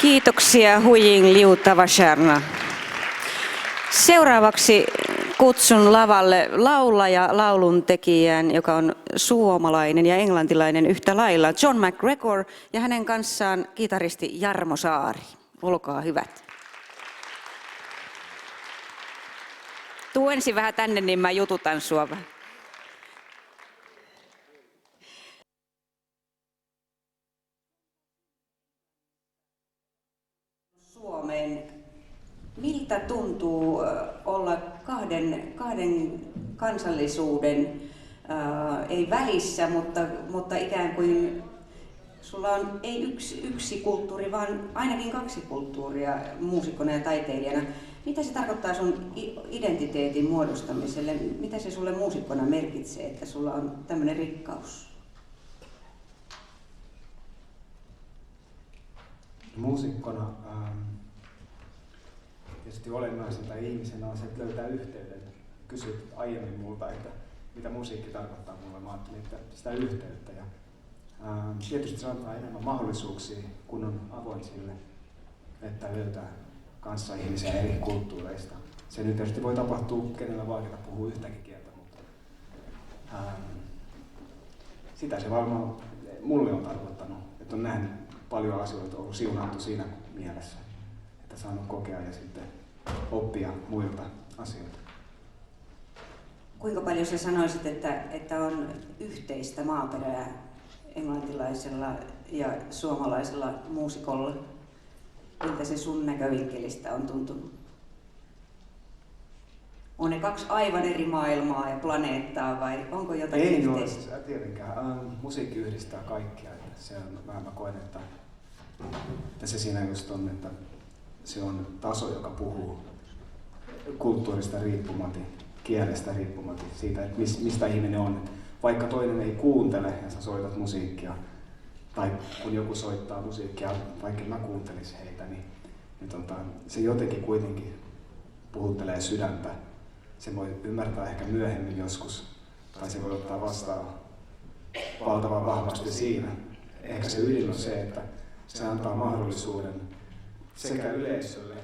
Kiitoksia Hujing Liutavasharna. Seuraavaksi kutsun lavalle laulun tekijän, joka on suomalainen ja englantilainen yhtä lailla, John McGregor, ja hänen kanssaan kitaristi Jarmo Saari. Olkaa hyvät. Tuu ensin vähän tänne, niin mä jututan sua vähän. Suomeen. Miltä tuntuu olla kahden kansallisuuden, ei välissä, mutta ikään kuin sulla on ei yksi kulttuuri, vaan ainakin kaksi kulttuuria muusikkona ja taiteilijana. Mitä se tarkoittaa sun identiteetin muodostamiselle? Mitä se sulle muusikkona merkitsee, että sulla on tämmöinen rikkaus? Muusikkona tietysti olennaisinta ihmisenä on se, että löytää yhteyden. Kysyt aiemmin multa, että mitä musiikki tarkoittaa mulle. Mä ajattelin, että sitä yhteyttä. Ja, tietysti se antaa enemmän mahdollisuuksia, kun on avoin sille, että löytää kanssa ihmisiä eri kulttuureista. Se nyt tietysti voi tapahtua kenellä vaan, ketä puhuu yhtäkin kieltä, mutta sitä se varmaan mulle on tarkoittanut, että on nähnyt paljon asioita, ollut siunattu siinä mielessä, että saanut kokea ja sitten oppia muilta asioita. Kuinka paljon sä sanoisit, että on yhteistä maaperää englantilaisella ja suomalaisella muusikolla? Miltä se sun näkövinkkelistä on tuntunut? On ne kaksi aivan eri maailmaa ja planeettaa vai onko jotakin yhteistä? Ei ole tietenkään. Musiikki yhdistää kaikkia. Se on, mä koen, että se siinä just on, että se on taso, joka puhuu kulttuurista riippumatta, kielestä riippumatta, siitä, että mistä ihminen on. Vaikka toinen ei kuuntele ja sä soitat musiikkia, tai kun joku soittaa musiikkia, vaikka mä kuuntelisin heitä, niin se jotenkin kuitenkin puhuttelee sydäntä se voi ymmärtää ehkä myöhemmin joskus, tai se voi ottaa vastaan valtavan vahvasti siinä. Ehkä se ydin on se, että se antaa mahdollisuuden sekä yleisölle,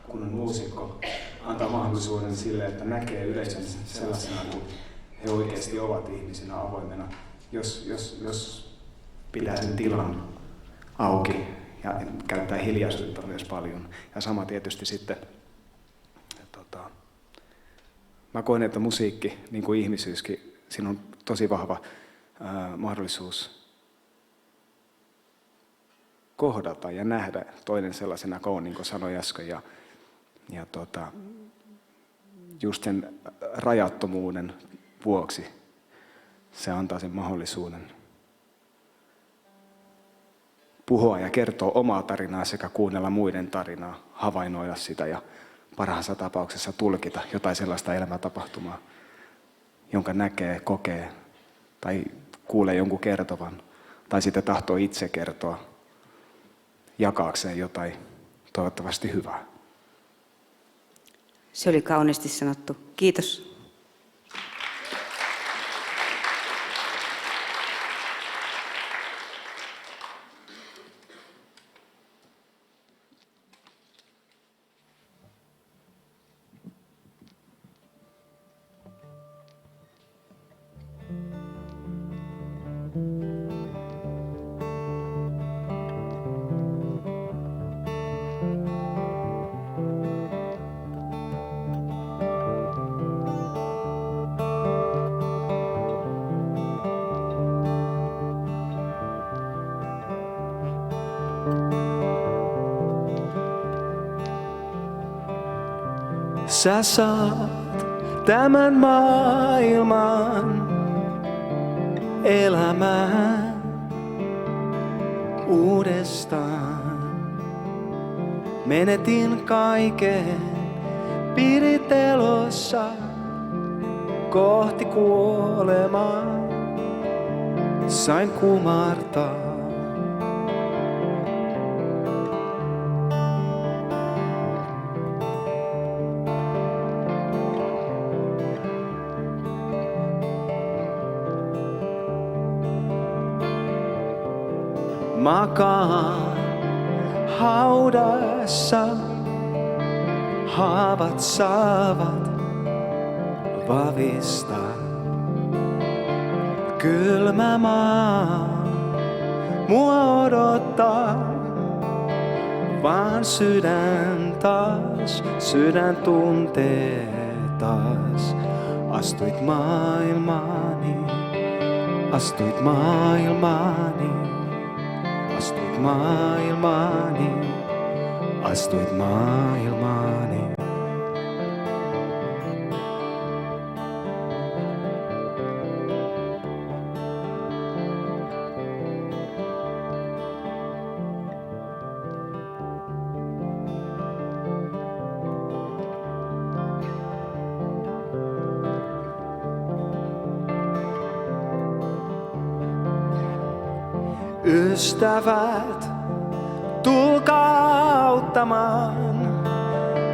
kun on muusikko, antaa mahdollisuuden sille, että näkee yleisön sellaisena kuin he oikeasti ovat ihmisinä avoimena, jos pitää sen tilan auki ja käyttää hiljaisuutta myös paljon. Ja sama tietysti sitten, mä koen, että musiikki, niin kuin ihmisyyskin, siinä on tosi vahva mahdollisuus kohdata ja nähdä toinen sellaisena kuin niin kuin sanoin äsken. Ja just sen rajattomuuden vuoksi se antaa sen mahdollisuuden puhua ja kertoa omaa tarinaa sekä kuunnella muiden tarinaa, havainnoida sitä ja parhaassa tapauksessa tulkita jotain sellaista elämäntapahtumaa, jonka näkee, kokee tai kuulee jonkun kertovan tai sitten tahtoo itse kertoa jakaakseen jotain toivottavasti hyvää. Se oli kauniisti sanottu. Kiitos. Sä saat tämän maailman elämään uudestaan. Menetin kaiken, pidit elossa kohti kuolemaa. Sain kumartaa. Makaan haudassa, haavat saavat vavistaa. Kylmä maa mua odottaa, vaan sydän tuntee taas. Astuit maailmaani, astuit maailmaani. Astuit maailmaani, astuit maailmaani. Ystävät, tulkaa auttamaan,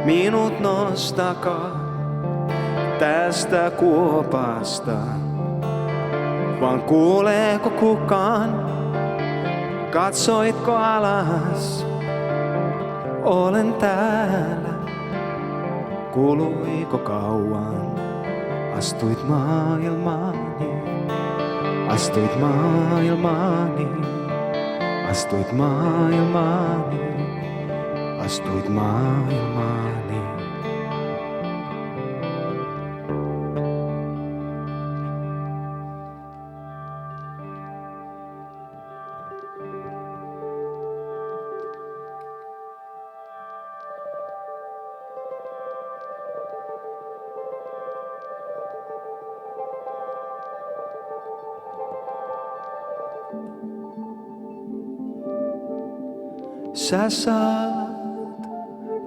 minut nostakaa tästä kuopasta. Vaan kuuleeko kukaan, katsoitko alas, olen täällä. Kuluiko kauan, astuit maailmaani, astuit maailmaani. Astuit maailmaani, astuit maailmaani. Sä saat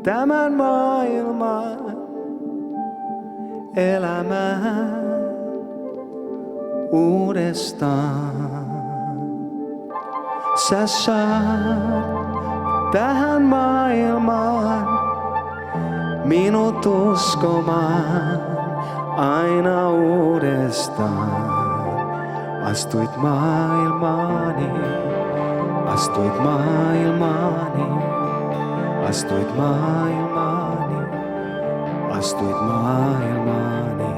tämän maailman elämään uudestaan. Sä saat tähän maailmaan minut uskomaan aina uudestaan. Astuit maailmaani, astuit maailmaani, astuit maailmaani, astuit maailmaani.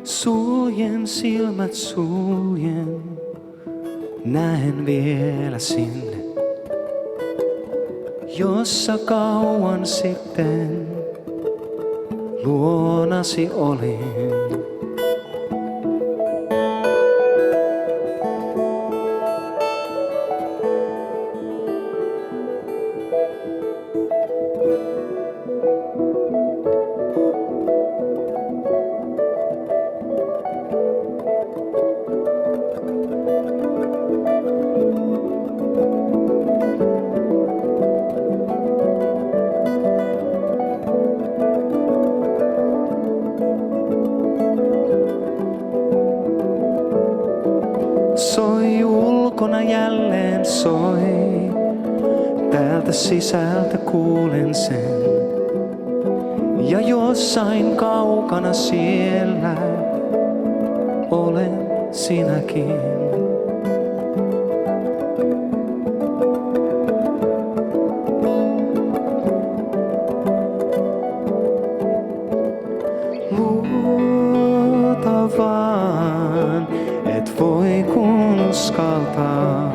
Suljen silmät suljen, näen vielä sinne, jossa kauan sitten luonasi olin. Soi ulkona jälleen soi, täältä sisältä kuulen sen. Ja jossain kaukana siellä olen sinäkin. Luota vaan, et voi kun uskaltaa.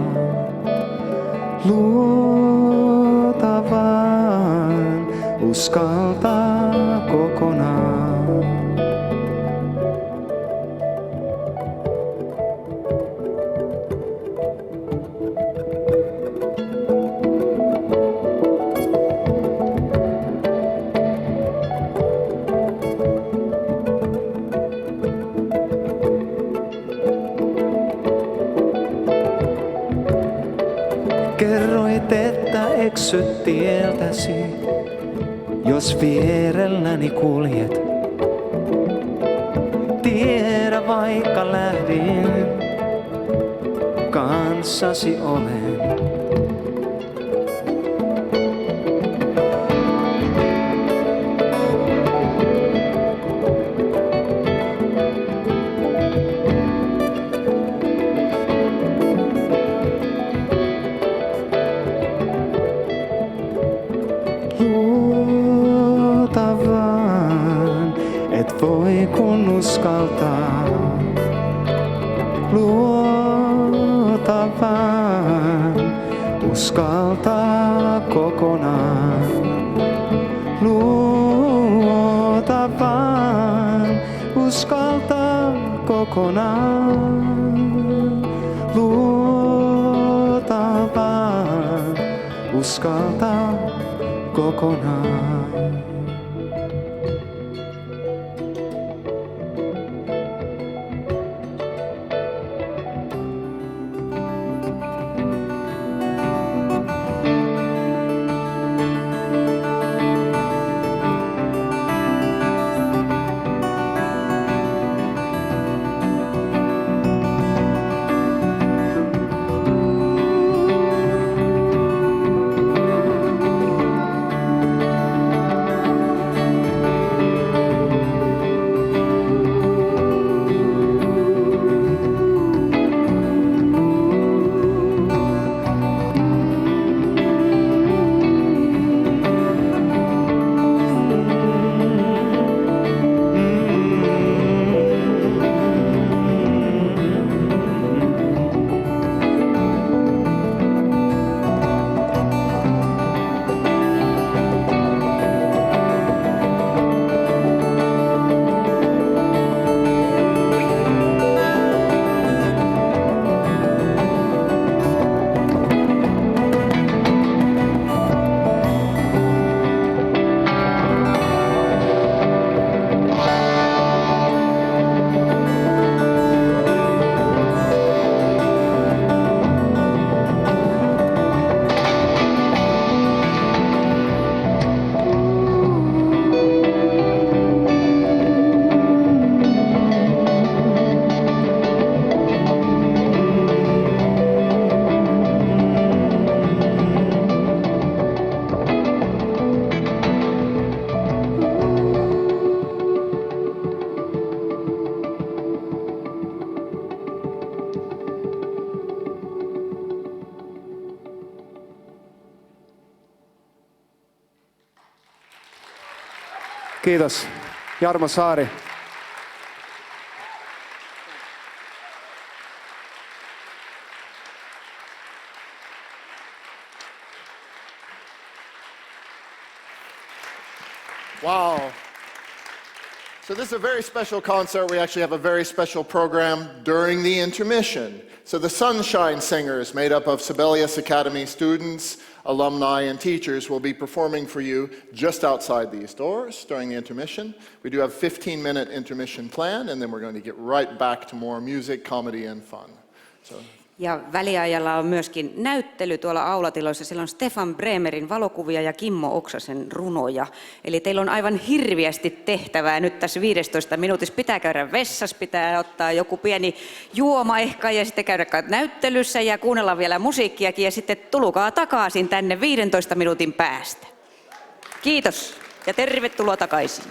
Luota vaan, uskaltaa kokonaan. Kerroit, että eksyt tieltäsi, jos vierelläni kuljet. Tiedä vaikka lähdin, kanssasi olen. Luota vaan, et voi kun uskaltaa. Luota vaan, uskaltaa kokonaan. Luota vaan, uskaltaa kokonaan. Luota vaan, uskaltaa kokonaan. Kiitos. Jarmo Saari. Wow. So this is a very special concert. We actually have a very special program during the intermission. So the Sunshine Singers, made up of Sibelius Academy students, alumni, and teachers, will be performing for you just outside these doors during the intermission. We do have a 15-minute intermission planned, and then we're going to get right back to more music, comedy, and fun. So. Ja väliajalla on myöskin näyttely tuolla aulatiloissa. Siellä on Stefan Bremerin valokuvia ja Kimmo Oksasen runoja. Eli teillä on aivan hirviästi tehtävää nyt tässä 15 minuutissa. Pitää käydä vessassa, pitää ottaa joku pieni juoma ehkä ja sitten käydä näyttelyssä ja kuunnella vielä musiikkiakin ja sitten tulukaa takaisin tänne 15 minuutin päästä. Kiitos ja tervetuloa takaisin.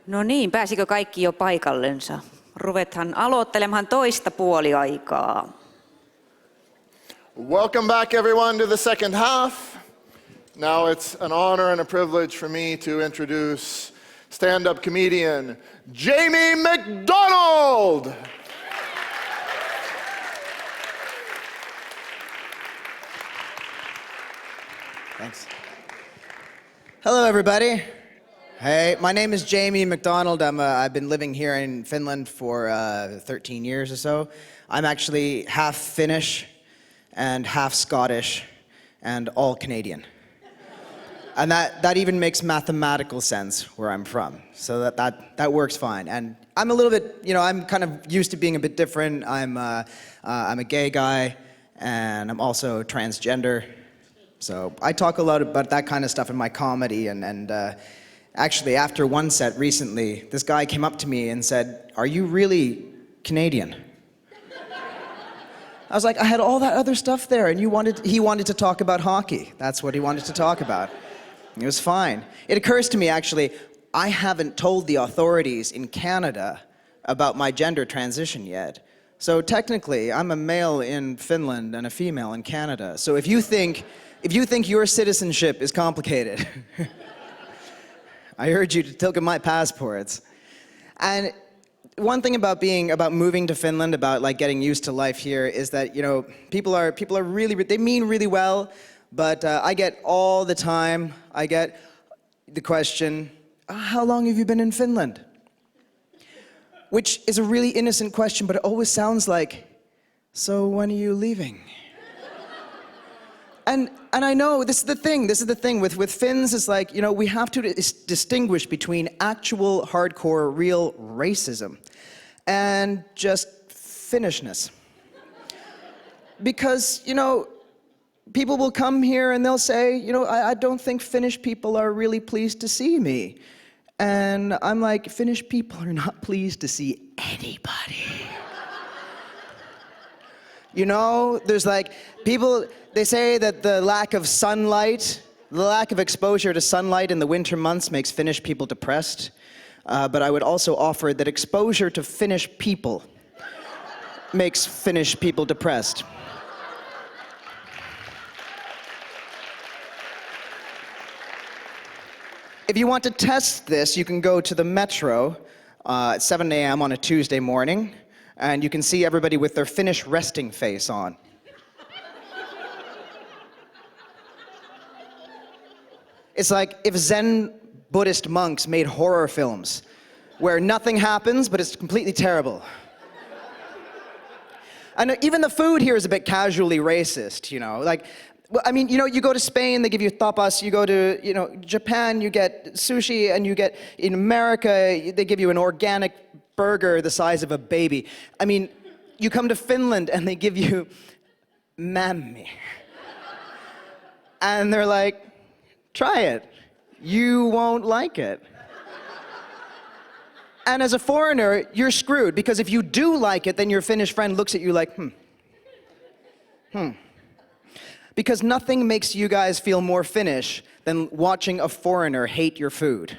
No niin, pääsikö kaikki jo paikallensa? Ruvethan aloittelemaan toista puoliaikaa. Welcome back, everyone, to the second half. Now it's an honor and a privilege for me to introduce stand-up comedian Jamie McDonald. Thanks. Hello, everybody. Hey, my name is Jamie McDonald. I've been living here in Finland for 13 years or so. I'm actually half Finnish and half Scottish and all Canadian. And that even makes mathematical sense where I'm from. So that works fine. And I'm a little bit, I'm kind of used to being a bit different. I'm a gay guy, and I'm also transgender. So I talk a lot about that kind of stuff in my comedy. And actually, after one set recently, this guy came up to me and said, "Are you really Canadian?" I was like, I had all that other stuff there, and he wanted to talk about hockey. That's what he wanted to talk about. It was fine. It occurs to me, actually, I haven't told the authorities in Canada about my gender transition yet. So technically, I'm a male in Finland and a female in Canada. So if you think your citizenship is complicated, I urge you to look at my passports. And one thing about moving to Finland, about like getting used to life here, is that people are really, they mean really well, but I get all the time, I get the question, how long have you been in Finland? Which is a really innocent question, but it always sounds like, so when are you leaving? And I know this is the thing with Finns, is like, we have to distinguish between actual hardcore real racism and just Finnishness. Because, people will come here and they'll say, I don't think Finnish people are really pleased to see me. And I'm like, Finnish people are not pleased to see anybody. There's like, people, they say that the lack of sunlight, the lack of exposure to sunlight in the winter months makes Finnish people depressed. But I would also offer that exposure to Finnish people makes Finnish people depressed. If you want to test this, you can go to the metro at 7 a.m. on a Tuesday morning, and you can see everybody with their Finnish resting face on. It's like if Zen Buddhist monks made horror films where nothing happens, but it's completely terrible. And even the food here is a bit casually racist, you go to Spain, they give you tapas. You go to, Japan, you get sushi, and in America, they give you an organic burger the size of a baby. You come to Finland, and they give you mammi. And they're like, try it. You won't like it. And as a foreigner, you're screwed, because if you do like it, then your Finnish friend looks at you like, Because nothing makes you guys feel more Finnish than watching a foreigner hate your food.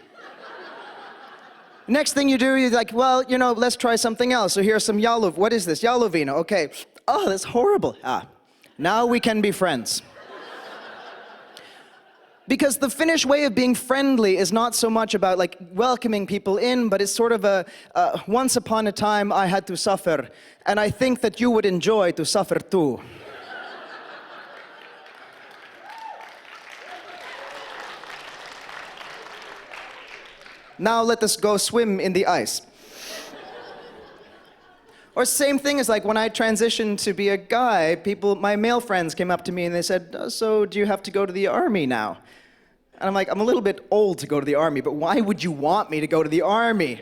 Next thing you do, you're like, well, let's try something else. So here's some jalu. What is this? Jalovino. Okay. Oh, that's horrible. Now we can be friends. Because the Finnish way of being friendly is not so much about like welcoming people in, but it's sort of a once upon a time I had to suffer, and I think that you would enjoy to suffer too. Now let us go swim in the ice. Or same thing as like when I transitioned to be a guy, my male friends came up to me and they said, so do you have to go to the army now? And I'm like, I'm a little bit old to go to the army, but why would you want me to go to the army?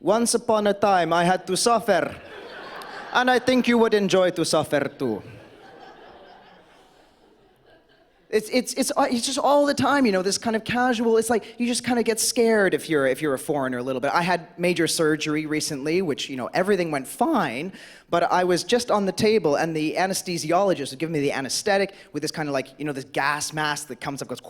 Once upon a time, I had to suffer. And I think you would enjoy to suffer too. It's just all the time, this kind of casual, it's like you just kind of get scared if you're a foreigner a little bit. I had major surgery recently, which, everything went fine, but I was just on the table and the anesthesiologist was giving me the anesthetic with this kind of like, this gas mask that comes up, goes,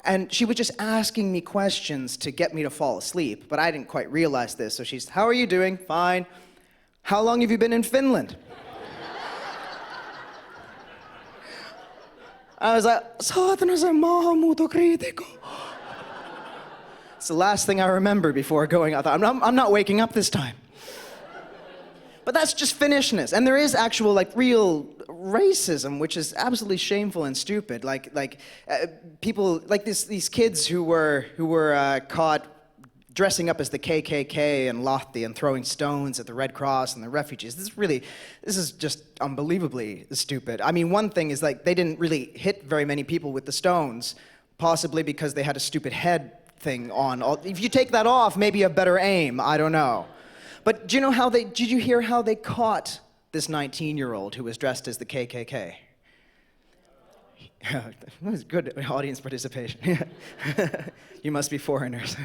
And she was just asking me questions to get me to fall asleep, but I didn't quite realize this. So she's, how are you doing? Fine. How long have you been in Finland? I was like, saatana se maahanmuuttokriitikko. It's the last thing I remember before going. I thought, I'm not waking up this time. But that's just Finnishness. And there is actual, like, real racism, which is absolutely shameful and stupid. People, like these kids who were caught dressing up as the KKK and Lahti and throwing stones at the Red Cross and the refugees. This is just unbelievably stupid. I mean, one thing is, like, they didn't really hit very many people with the stones, possibly because they had a stupid head thing on. If you take that off, maybe a better aim, I don't know. But did you hear how they caught this 19-year-old who was dressed as the KKK? That was good audience participation. You must be foreigners.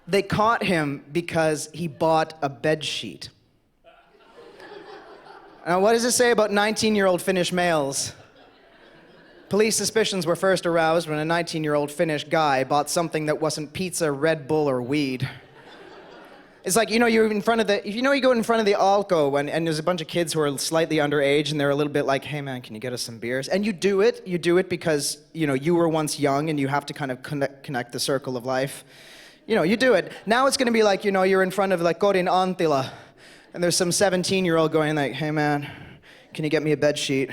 They caught him because he bought a bedsheet. Now, what does it say about 19-year-old Finnish males? Police suspicions were first aroused when a 19-year-old Finnish guy bought something that wasn't pizza, Red Bull, or weed. It's like, you go in front of the Alko and there's a bunch of kids who are slightly underage and they're a little bit like, hey man, can you get us some beers? And you do it because, you were once young and you have to kind of connect the circle of life. You do it. Now it's gonna be like, you're in front of like Kodin Antila and there's some 17-year-old going like, hey man, can you get me a bed sheet?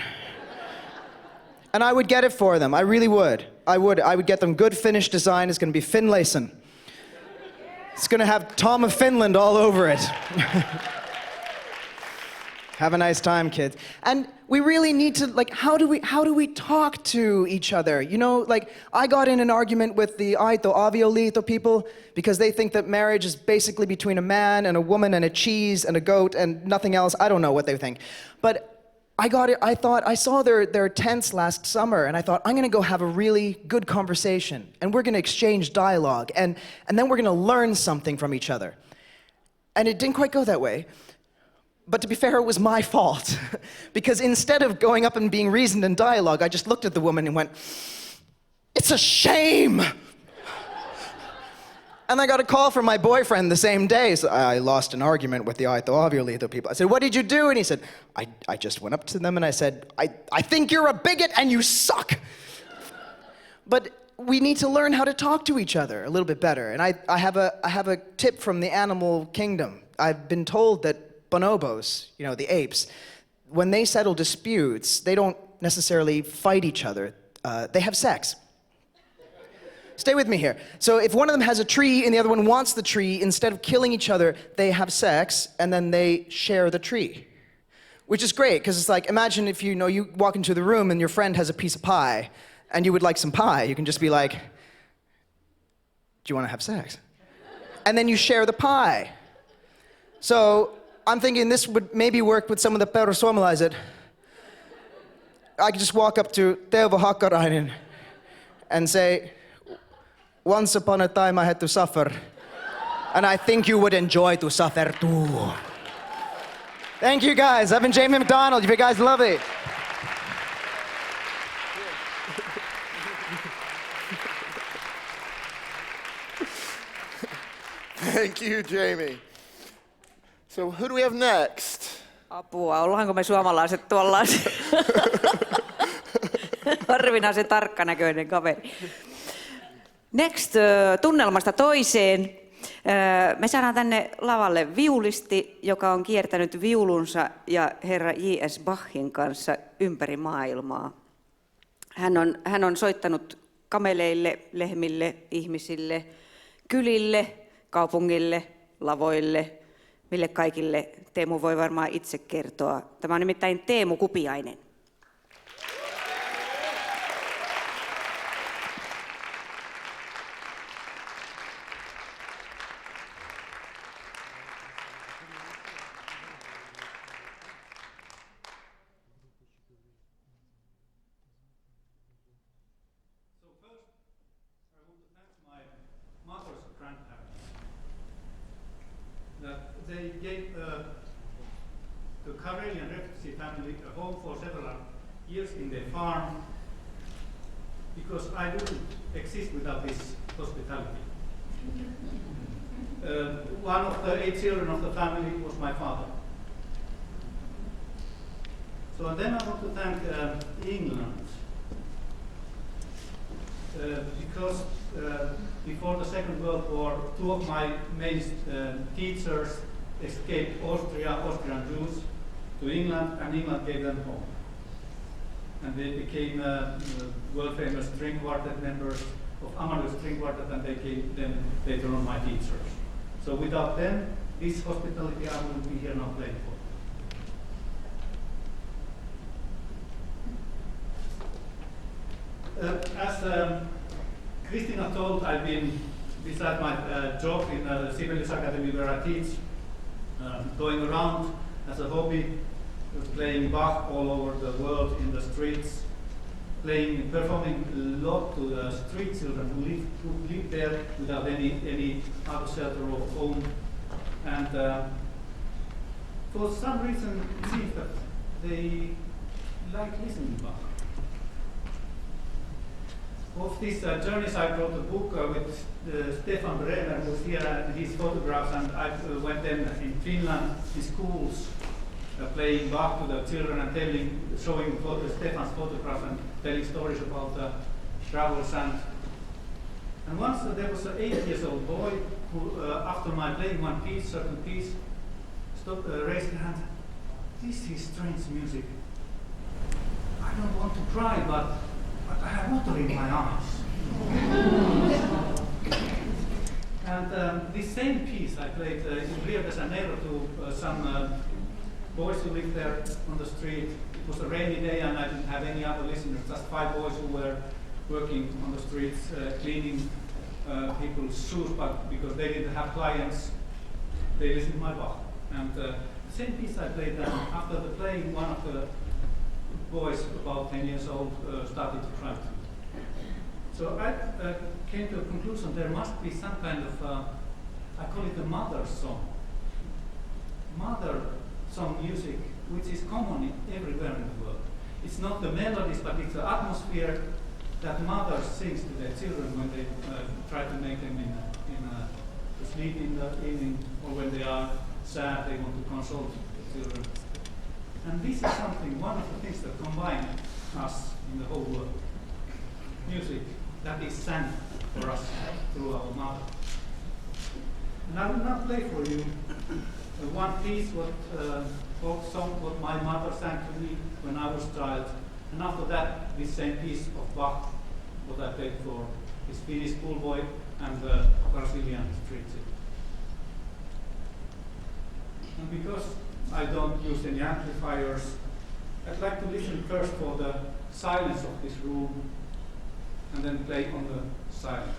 And I would get it for them, I really would. I would get them good Finnish design, it's gonna be Finlayson. It's gonna have Tom of Finland all over it. Have a nice time, kids. And we really need to, like, how do we talk to each other? I got in an argument with the Aito Avioliitto people because they think that marriage is basically between a man and a woman and a cheese and a goat and nothing else. I don't know what they think. But I saw their tents last summer and I thought, I'm gonna go have a really good conversation and we're gonna exchange dialogue and then we're gonna learn something from each other. And it didn't quite go that way. But to be fair, it was my fault. Because instead of going up and being reasoned in dialogue, I just looked at the woman and went, it's a shame! And I got a call from my boyfriend the same day. So I lost an argument with the Aito Avioliitto people. I said, what did you do? And he said, I just went up to them and I said, I think you're a bigot and you suck. But we need to learn how to talk to each other a little bit better. And I have a tip from the animal kingdom. I've been told that bonobos, the apes, when they settle disputes, they don't necessarily fight each other. They have sex. Stay with me here. So if one of them has a tree and the other one wants the tree, instead of killing each other, they have sex and then they share the tree. Which is great, because it's like, imagine if you walk into the room and your friend has a piece of pie and you would like some pie. You can just be like, do you want to have sex? And then you share the pie. So I'm thinking this would maybe work with some of the perussuomalaiset. I could just walk up to Teuvo Hakkarainen and say, once upon a time I had to suffer, and I think you would enjoy to suffer too. Thank you guys, I've been Jamie McDonald, you guys love it. Thank you, Jamie. So who do we have next? Apua, ollaanko me suomalaiset tuollaisia? Harvinaisen tarkkanäköinen kaveri. Next, tunnelmasta toiseen. Me saadaan tänne lavalle viulisti, joka on kiertänyt viulunsa ja herra J.S. Bachin kanssa ympäri maailmaa. Hän on soittanut kameleille, lehmille, ihmisille, kylille, kaupungille, lavoille, mille kaikille Teemu voi varmaan itse kertoa. Tämä on nimittäin Teemu Kupiainen. They gave the Karelian refugee family a home for several years in their farm, because I wouldn't exist without this hospitality. One of the 8 children of the family was my father. So then I want to thank England, because before the Second World War, 2 of my main teachers escaped Austrian Jews, to England, and England gave them home. And they became world famous string quartet members of Amadeus String Quartet, and they became then later on my teachers. So without them, this hospitality I wouldn't be here now playing for. As Christina told, I've been, beside my job in the Sibelius Academy where I teach, going around as a hobby, playing Bach all over the world in the streets, performing a lot to the street children who live there without any other shelter or home. And for some reason, it seems that they like listening to Bach. Of these journeys, I wrote a book with Stefan Bremer, who's here, and his photographs, and I went then in Finland, in schools, playing Bach to the children and showing Stefan's photographs and telling stories about the travels. And once there was an 8-year-old boy who, after my playing one piece, certain piece, raised his hand. This is strange music. I don't want to cry, but I have water in my eyes. And this same piece I played in Rio de Janeiro to some boys who lived there on the street. It was a rainy day and I didn't have any other listeners, just 5 boys who were working on the streets, cleaning people's shoes, but because they didn't have clients, they listened to my Bach. And the same piece I played then. After the playing, one of the boys, about 10 years old, started to cry. So I came to a conclusion there must be some kind of, I call it a mother song. Mother song music, which is common everywhere in the world. It's not the melodies, but it's the atmosphere that mother sings to their children when they try to make them to sleep in the evening, or when they are sad, they want to console the children. And this is something, one of the things that combine us in the whole world. Music that is sang for us through our mother. And I will not play for you one piece, folk song, what my mother sang to me when I was a child. And after that, this same piece of Bach, what I played for this Finnish schoolboy and the Brazilian street singer. And because I don't use any amplifiers, I'd like to listen first for the silence of this room and then play on the silence.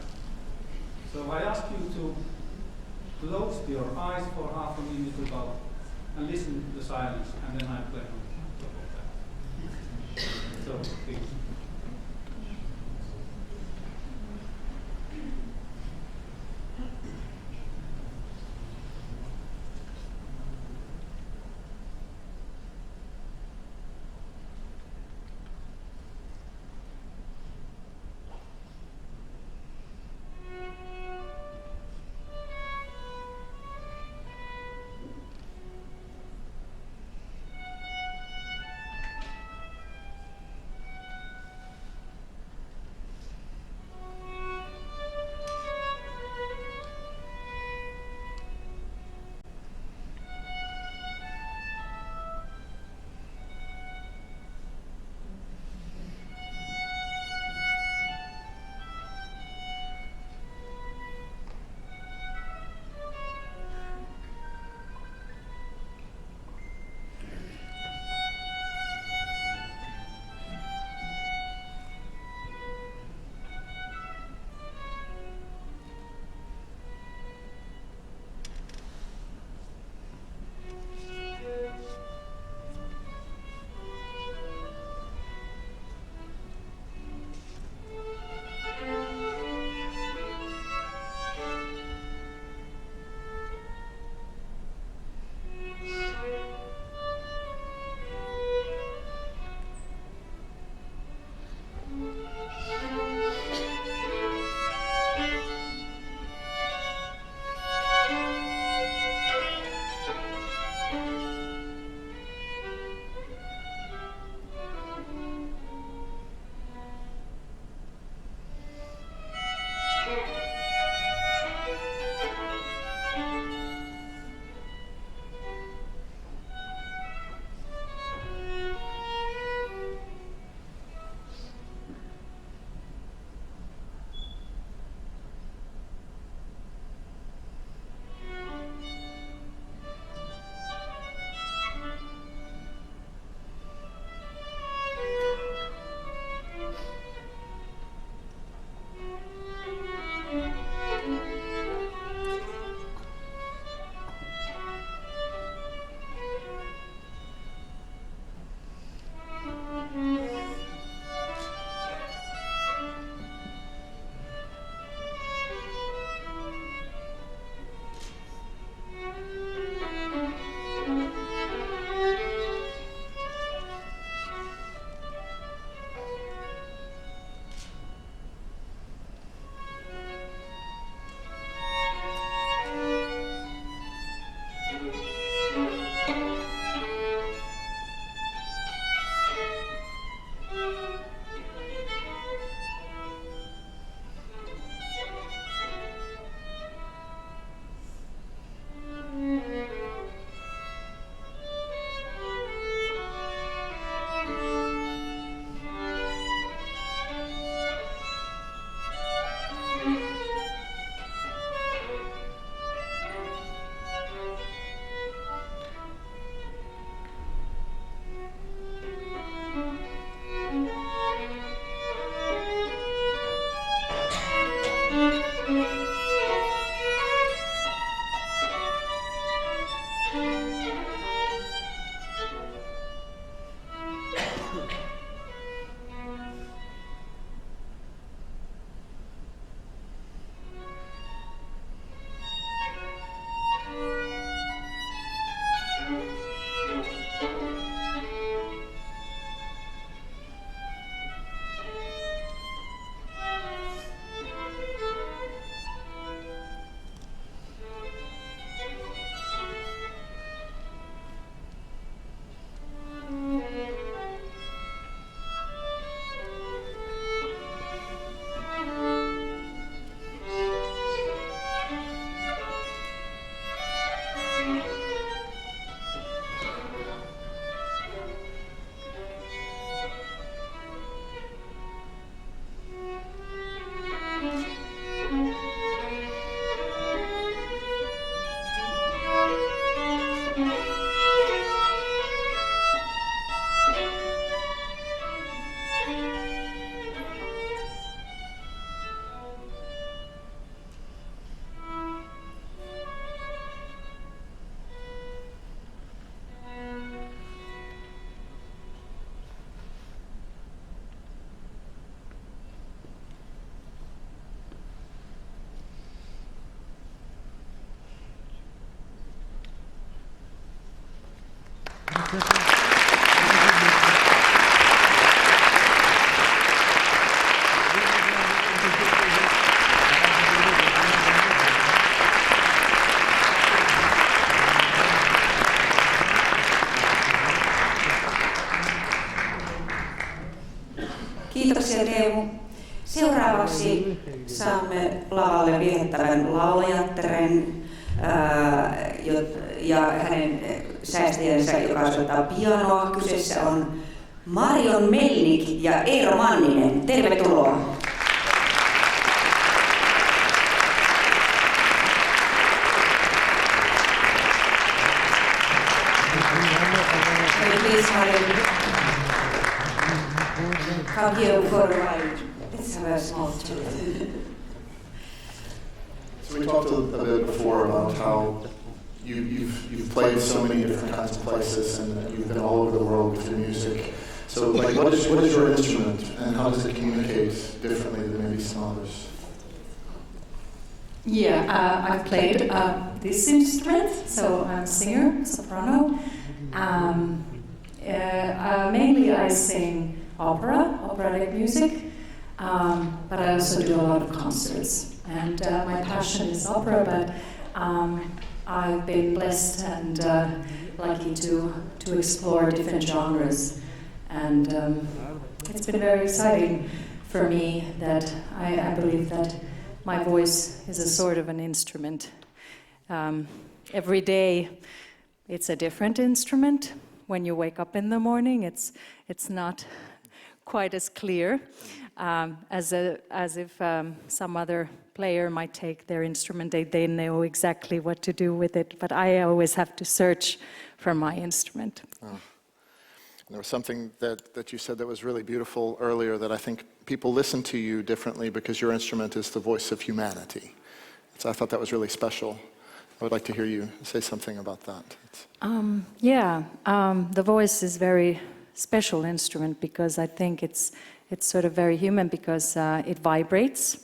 So I ask you to close your eyes for half a minute about and listen to the silence, and then I play on top of that. So please. Kiitoksia Teemu. Seuraavaksi saamme lavalle viehättävän laulajattaren ja hänen säästäjänsä, joka soittaa pianoa. Kyseessä on Marion Melnik ja Eero Manninen. Tervetuloa. Come here for a ride. Let's have a small chat. So we talked a bit before about how you've played so many different kinds of places and you've been all over the world with your music. So like, what is your instrument and how does it communicate differently than maybe some others? Yeah, I've played this instrument, so I'm a singer, soprano. Mainly I sing operatic music, but I also do a lot of concerts. And my passion is opera, but I've been blessed and lucky to explore different genres. And it's been very exciting for me that I believe that my voice is a sort of an instrument. Every day it's a different instrument. When you wake up in the morning, it's not quite as clear as if some other player might take their instrument. They know exactly what to do with it, but I always have to search for my instrument. Oh. There was something that you said that was really beautiful earlier, that I think people listen to you differently because your instrument is the voice of humanity. So I thought that was really special. I would like to hear you say something about that. The voice is very special instrument because I think it's sort of very human because it vibrates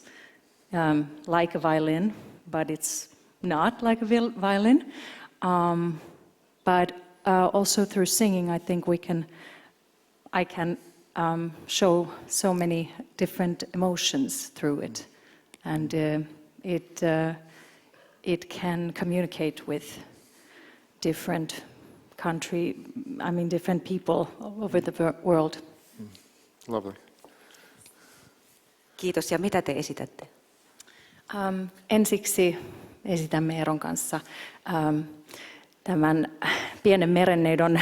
like a violin, but it's not like a violin. But also through singing, I think I can show so many different emotions through it, and it can communicate with different different people all over the world. Lovely. Kiitos. Ja mitä te esitätte? Ensiksi esitämme Eeron kanssa tämän pienen merenneidon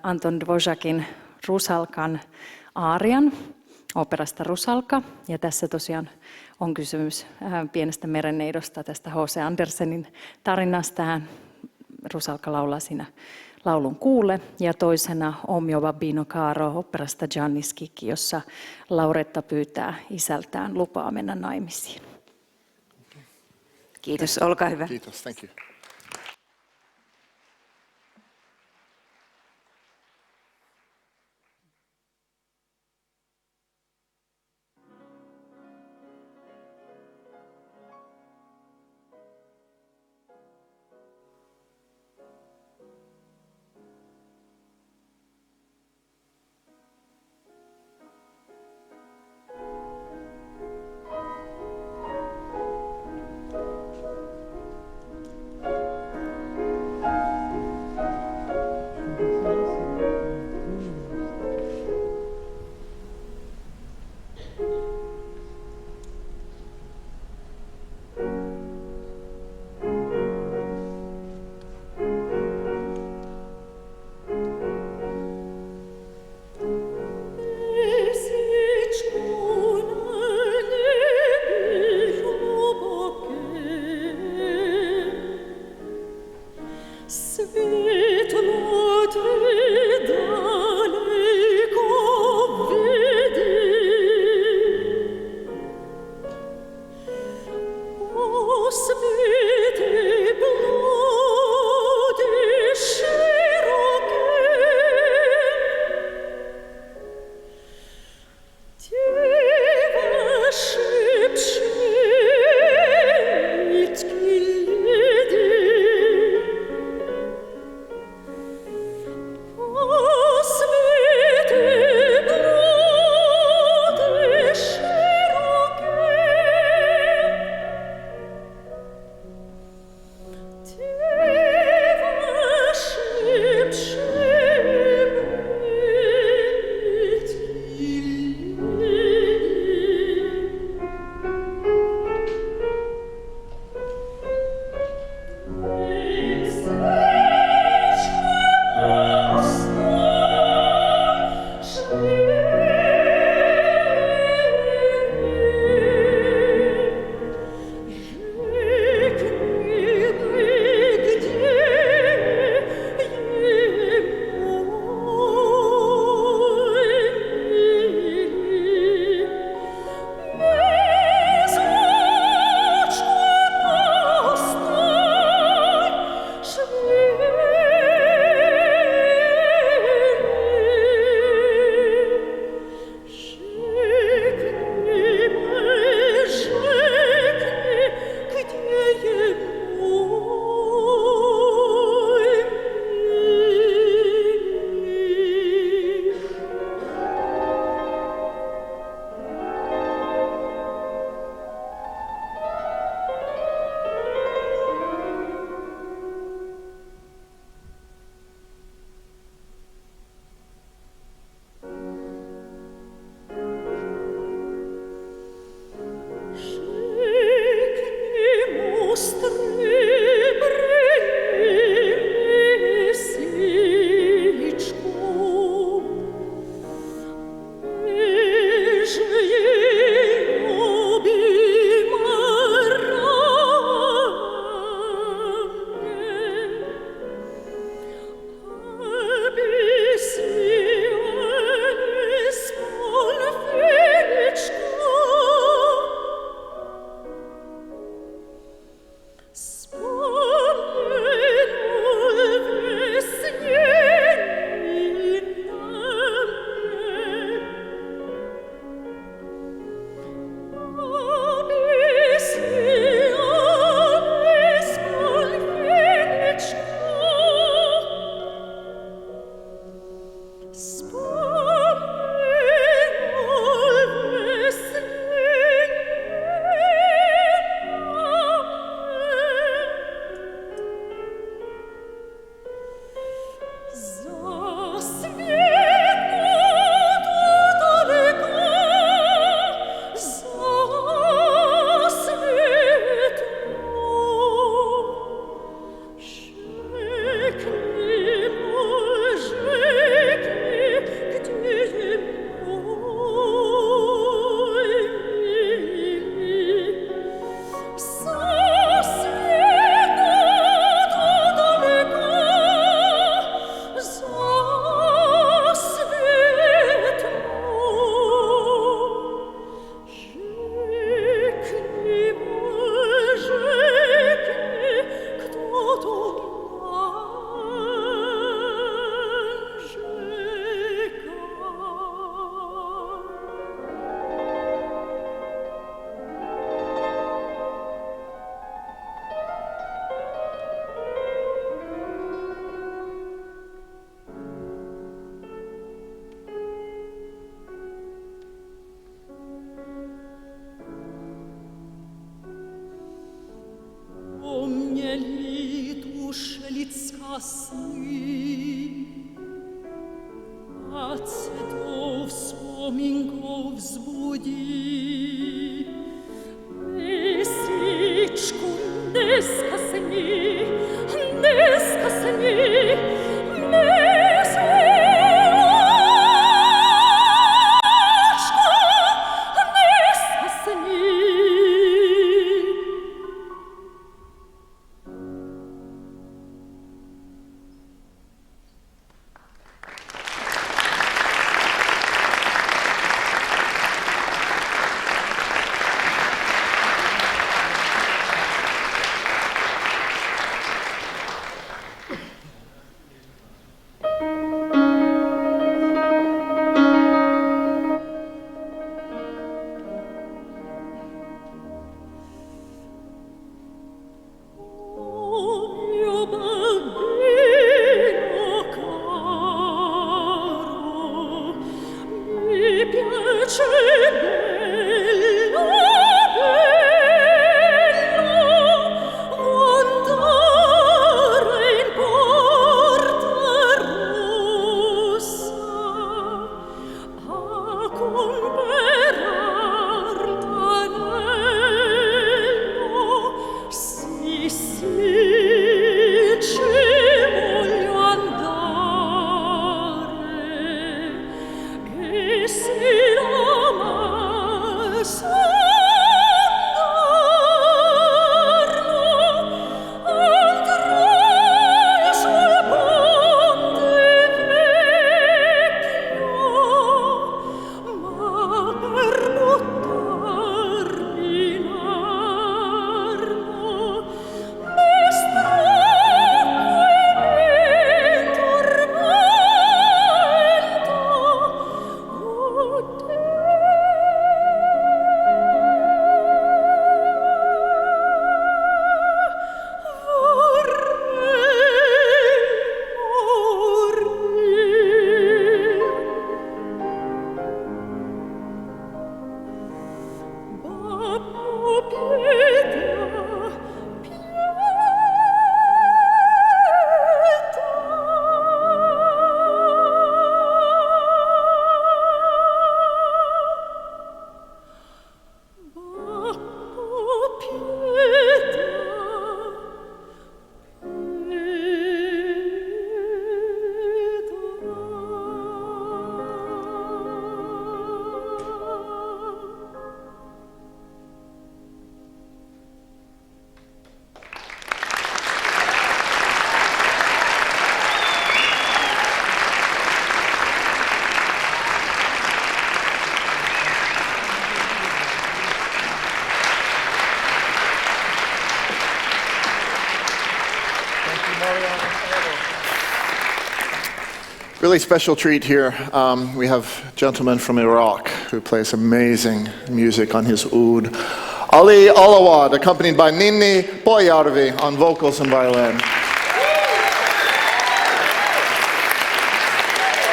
Anton Dvořákin Rusalkan aarian operasta Rusalka. Ja tässä tosiaan on kysymys pienestä merenneidosta, tästä H.C. Andersenin tarinasta. Rusalka laulaa siinä laulun kuulle. Ja toisena Omio Babbino Caro operasta Gianni Schicchi, jossa Lauretta pyytää isältään lupaa mennä naimisiin. Kiitos, olkaa hyvä. Kiitos, thank you. Really special treat here. We have a gentleman from Iraq who plays amazing music on his oud. Ali Alawad, accompanied by Ninni Boyarvi on vocals and violin.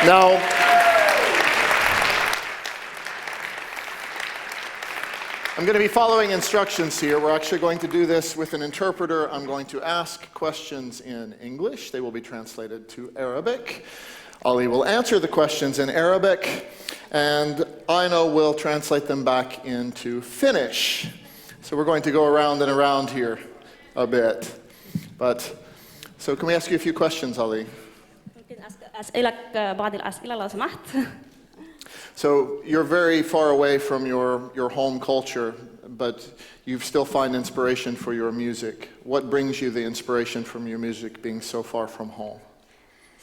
Now, I'm going to be following instructions here. We're actually going to do this with an interpreter. I'm going to ask questions in English. They will be translated to Arabic. Ali will answer the questions in Arabic, and Aino will translate them back into Finnish. So we're going to go around and around here a bit. So can we ask you a few questions, Ali? So you're very far away from your home culture, but you still find inspiration for your music. What brings you the inspiration from your music being so far from home?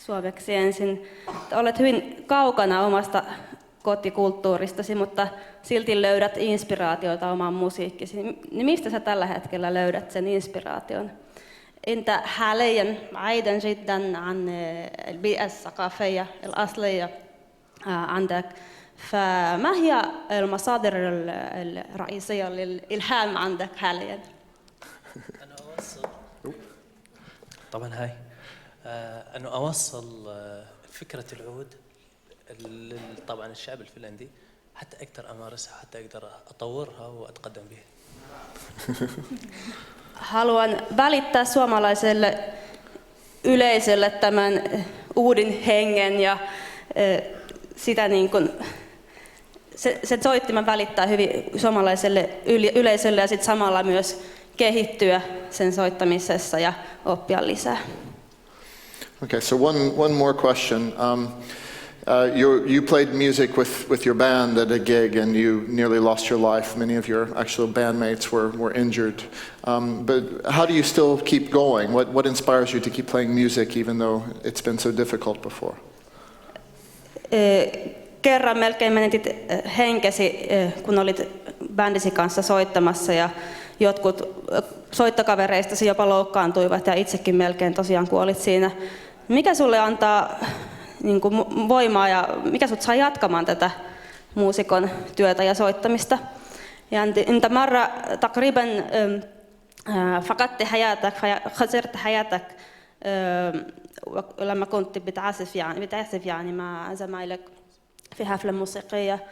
Suomeksi ensin. Olet hyvin kaukana omasta kotikulttuuristasi, mutta silti löydät inspiraatiota omaan musiikkisi. Niin mistä sä tällä hetkellä löydät sen inspiraation? أنت حاليا بعيدا جدا عن البيئة الثقافية الأصلية عندك، فما هي المصادر الرئيسية للإلهام عندك حاليا؟ أنا أوصل طبعا هاي أنه أوصل فكرة العود طبعا الشعب الفنلندي حتى أقدر أمارسها، حتى أقدر أطورها وأتقدم بها. Haluan välittää suomalaiselle yleisölle tämän uuden hengen ja sitä niin kuin, se soittimen välittää hyvin suomalaiselle yleisölle ja sit samalla myös kehittyä sen soittamisessa ja oppia lisää. Okay, so one more question. You played music with your band at a gig and you nearly lost your life. Many of your actual bandmates were injured. But how do you still keep going? What inspires you to keep playing music even though it's been so difficult before? Kerran melkein menetit henkesi, kun olit bändisi kanssa soittamassa ja jotkut soittokavereistasi jopa loukkaantuivat ja itsekin melkein tosiaan kuolit siinä. Mikä sulle antaa niin kuin voimaa ja mikä sut saa jatkamaan tätä muusikon työtä ja soittamista? Ja انت مرة تقريبا فقدت حياتك خسرت حياتك لما كنت بتعزف يعني مع زمايلك في حفلة موسيقية،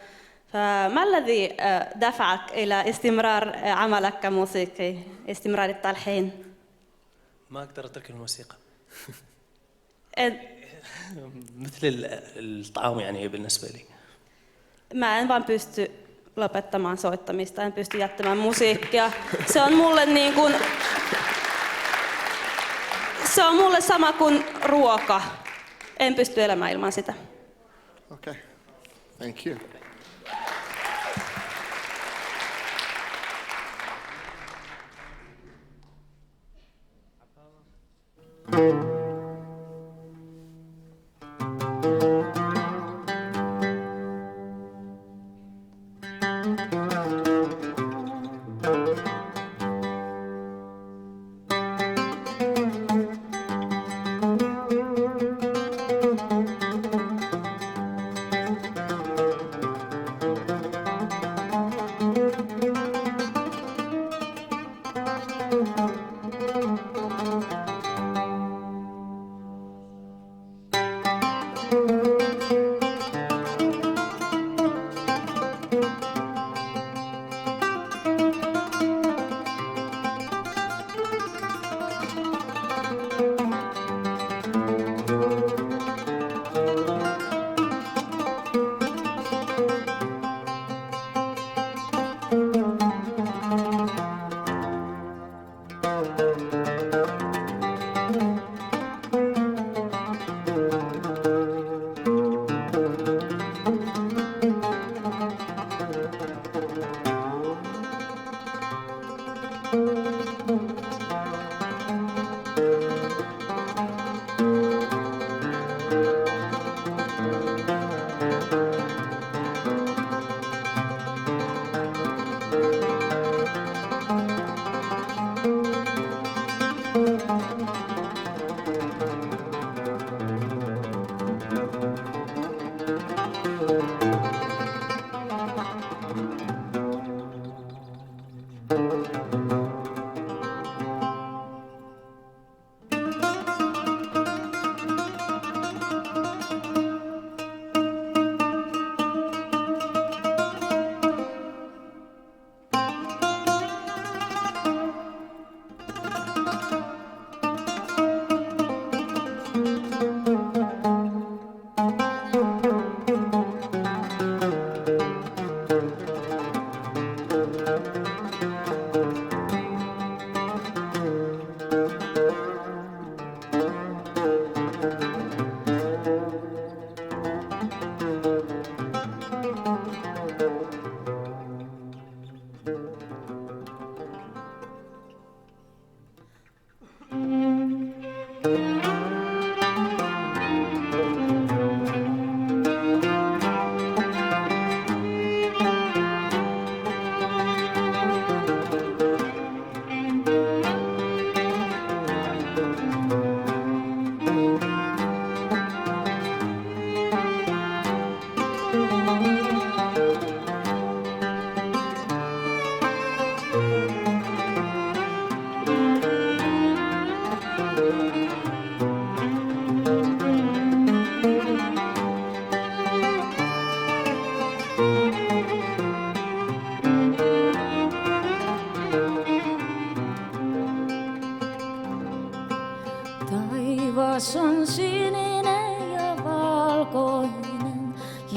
فما الذي دفعك إلى استمرار عملك كموسيقي، استمرار التلحين؟ ما أقدر أترك الموسيقى. مثل الطعام يعني بالنسبة لي. Mä en vaan pysty lopettamaan soittamista, en pysty jättämään musiikkia. Se on mulle niin kuin, se on mulle sama kuin ruoka. En pysty elämään ilman sitä. Okay. Thank you.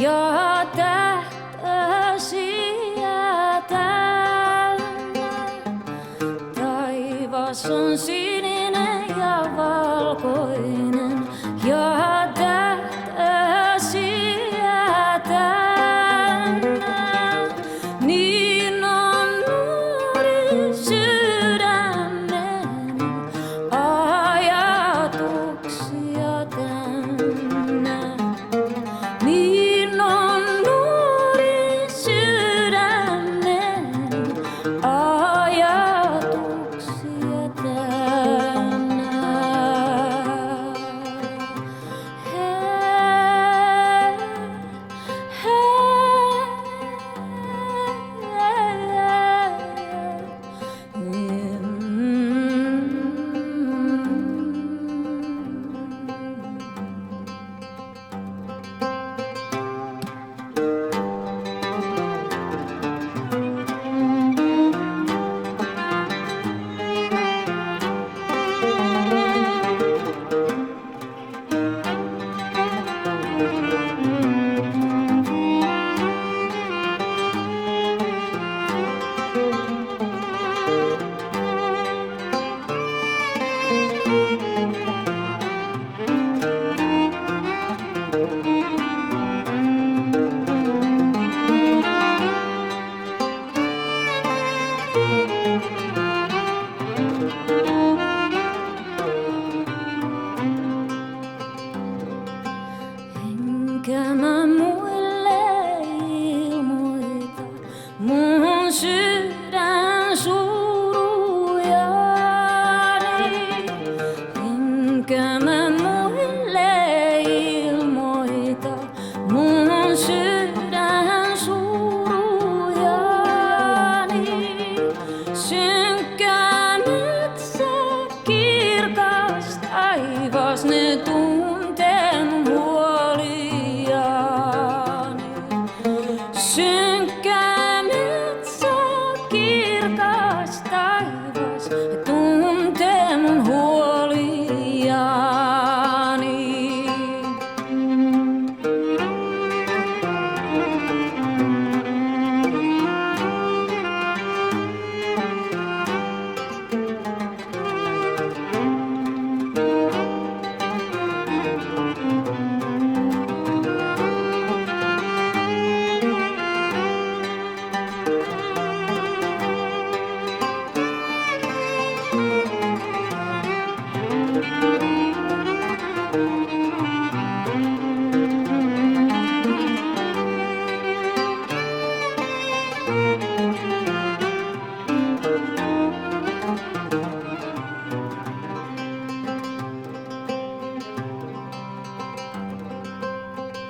ja tähtäsiä täynnä. Taivas on sininen ja valkoinen ja tähtäsiä täynnä. Niin on nuori sydämeni ajatuksia täynnä. Niin on nuori sydämeni ajatuksia täynnä. Enkä mä muille ilmoita mun sydän surujani. Enkä mä muille ilmoita mun sydän surujani. Synkkä metsä, kirkas taivas, ne tunten huoliani. Synkkä metsä, kirkas taivas, ne tuntee mun huoliani.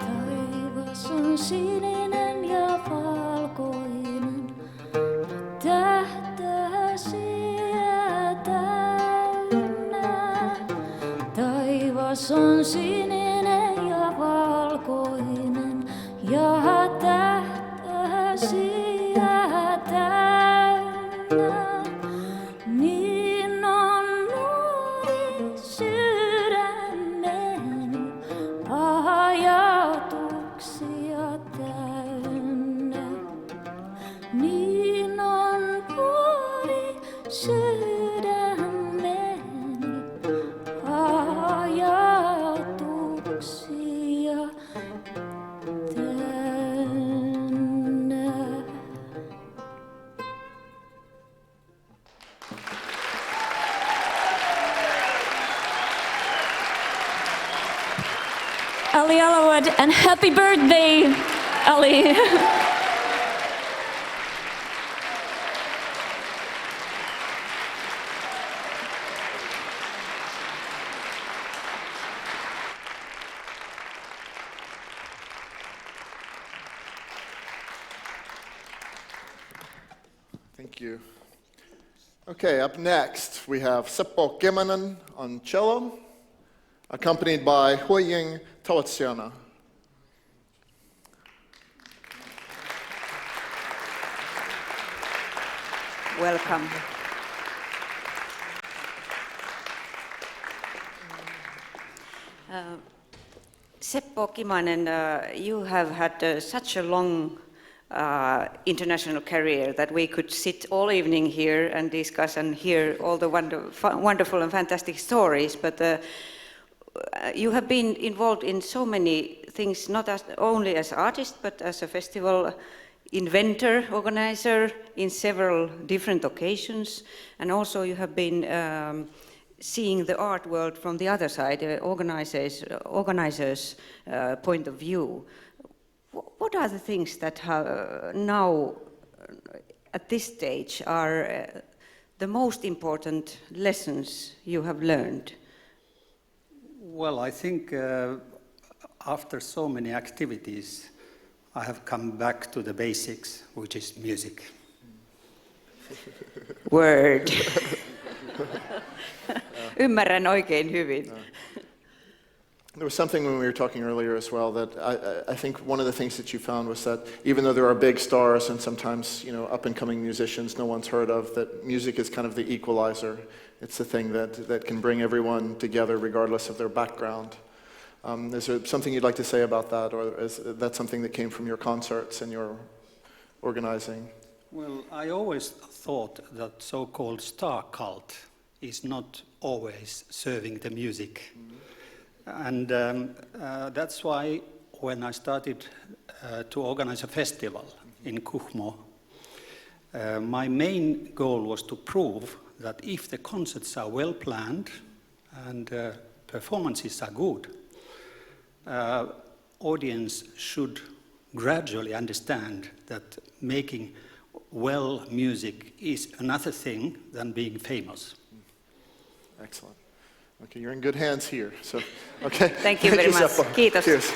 Taivas on sininen ja valkoinen, tähtäsiä täynnä. Taivas on sininen ja valkoinen ja tähtäsiä täynnä. Niin on nuori sydämeni ajatuksia täynnä. Niin on nuori sydämeni ajatuksia täynnä. Ali Alawad, and happy birthday, Ali. Thank you. Okay, up next we have Seppo Kemanen on cello, accompanied by Huiying Tawatsiana. Welcome. Seppo Kimanen, you have had such a long international career that we could sit all evening here and discuss and hear all the wonderful and fantastic stories, but you have been involved in so many things, not only as artist, but as a festival inventor, organizer in several different occasions, and also you have been seeing the art world from the other side, organizers' point of view. What are the things that now, at this stage, are the most important lessons you have learned? Well, I think after so many activities, I have come back to the basics, which is music. Word. Ymmärrän oikein hyvin. There was something when we were talking earlier as well that I think one of the things that you found was that even though there are big stars and sometimes up-and-coming musicians no one's heard of, that music is kind of the equalizer. It's the thing that can bring everyone together regardless of their background. Is there something you'd like to say about that, or is that something that came from your concerts and your organizing? Well, I always thought that so-called star cult is not always serving the music. And that's why when I started to organize a festival in Kuhmo, my main goal was to prove that if the concerts are well planned and performances are good, audience should gradually understand that making well music is another thing than being famous. Excellent. Okay, you're in good hands here. So, okay. Thank you very much. Seppo. Kiitos. Cheers.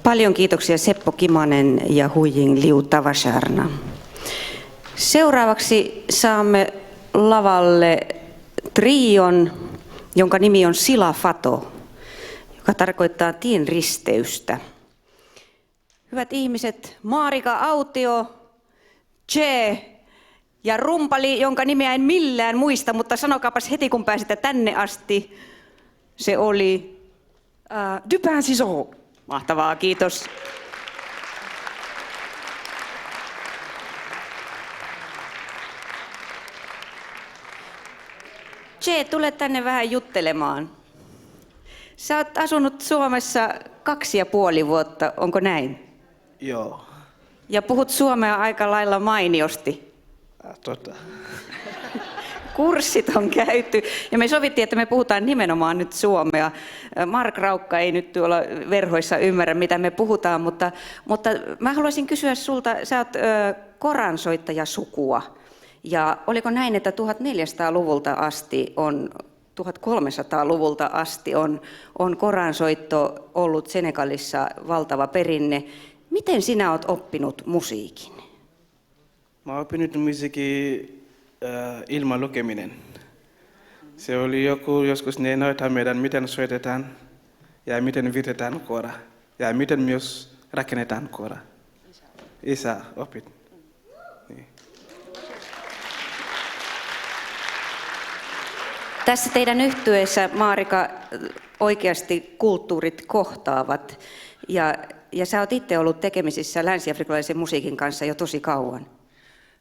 Paljon kiitoksia Seppo Kimanen ja Huijing Liu Tavasharna. Seuraavaksi saamme lavalle trion, jonka nimi on Silafato, joka tarkoittaa tien risteystä. Hyvät ihmiset, Marika Autio, Che ja rumpali, jonka nimeä en millään muista, mutta sanokaapas heti kun pääsitte tänne asti. Se oli Dupin Ciseaux. Mahtavaa, kiitos. Che, tule tänne vähän juttelemaan. Sä oot asunut Suomessa 2,5 vuotta, onko näin? Joo. Ja puhut suomea aika lailla mainiosti. Totta. Kurssit on käyty ja me sovittiin, että me puhutaan nimenomaan nyt suomea. Mark Raukka ei nyt tuolla verhoissa ymmärrä, mitä me puhutaan, mutta mä haluaisin kysyä sulta, sä oot koransoittajasukua. Ja oliko näin, että 1400-luvulta asti 1300-luvulta asti on koransoitto ollut Senegalissa valtava perinne. Miten sinä oot oppinut musiikin? Mä oon oppinut musiikin ilman lukeminen. Se oli joskus ne näyttää meidän, miten soitetaan ja miten viritetään kora ja miten myös rakennetaan kora. Isä opit. Niin. Tässä teidän yhtyeessä, Marika, oikeasti kulttuurit kohtaavat. Ja sä oot itse ollut tekemisissä länsi-afrikkalaisen musiikin kanssa jo tosi kauan.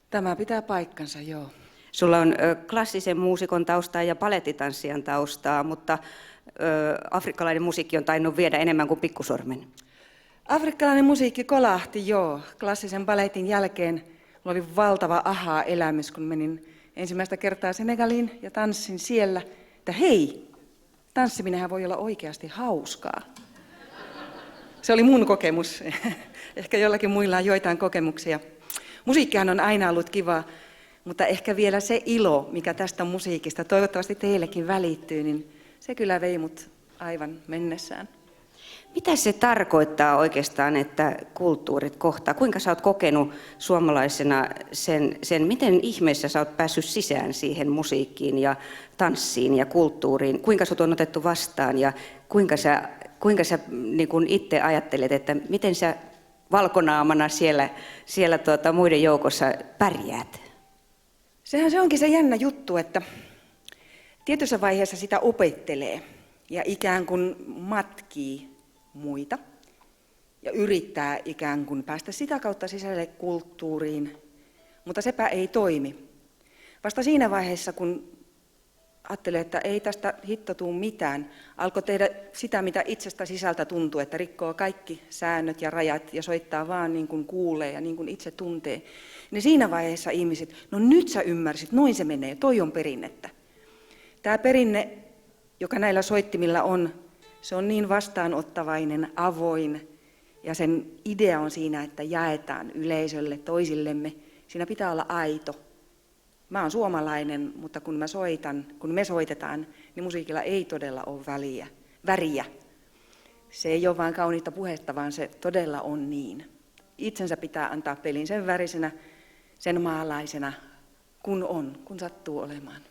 Tämä pitää paikkansa, joo. Sulla on klassisen muusikon taustaa ja palettitanssijan taustaa, mutta afrikkalainen musiikki on tainnut viedä enemmän kuin pikkusormen. Afrikkalainen musiikki kolahti, joo. Klassisen baletin jälkeen mulla oli valtava aha-elämys, kun menin ensimmäistä kertaa Senegaliin ja tanssin siellä, että hei, tanssiminenhän voi olla oikeasti hauskaa. Se oli mun kokemus. Ehkä jollakin muilla on joitain kokemuksia. Musiikkihan on aina ollut kivaa, mutta ehkä vielä se ilo, mikä tästä musiikista toivottavasti teillekin välittyy, niin se kyllä vei mut aivan mennessään. Mitä se tarkoittaa oikeastaan, että kulttuurit kohtaa? Kuinka sä oot kokenut suomalaisena sen miten ihmeessä sä oot päässyt sisään siihen musiikkiin ja tanssiin ja kulttuuriin? Kuinka sut on otettu vastaan ja kuinka sä niin kun itse ajattelet, että miten sä valkonaamana siellä muiden joukossa pärjäät? Sehän se onkin se jännä juttu, että tietyssä vaiheessa sitä opettelee ja ikään kuin matkii muita ja yrittää ikään kuin päästä sitä kautta sisälle kulttuuriin, mutta sepä ei toimi. Vasta siinä vaiheessa, kun ajattelee, että ei tästä hitto tuu mitään, alkoi tehdä sitä, mitä itsestä sisältä tuntuu, että rikkoo kaikki säännöt ja rajat ja soittaa vaan niin kuin kuulee ja niin kuin itse tuntee. Niin siinä vaiheessa ihmiset, no nyt sä ymmärsit, noin se menee, toi on perinnettä. Tämä perinne, joka näillä soittimilla on, se on niin vastaanottavainen, avoin ja sen idea on siinä, että jaetaan yleisölle, toisillemme. Siinä pitää olla aito. Mä oon suomalainen, mutta kun me soitetaan, niin musiikilla ei todella ole väriä. Se ei ole vain kauniita puhetta, vaan se todella on niin. Itsensä pitää antaa pelin sen värisenä, sen maalaisena, kun sattuu olemaan.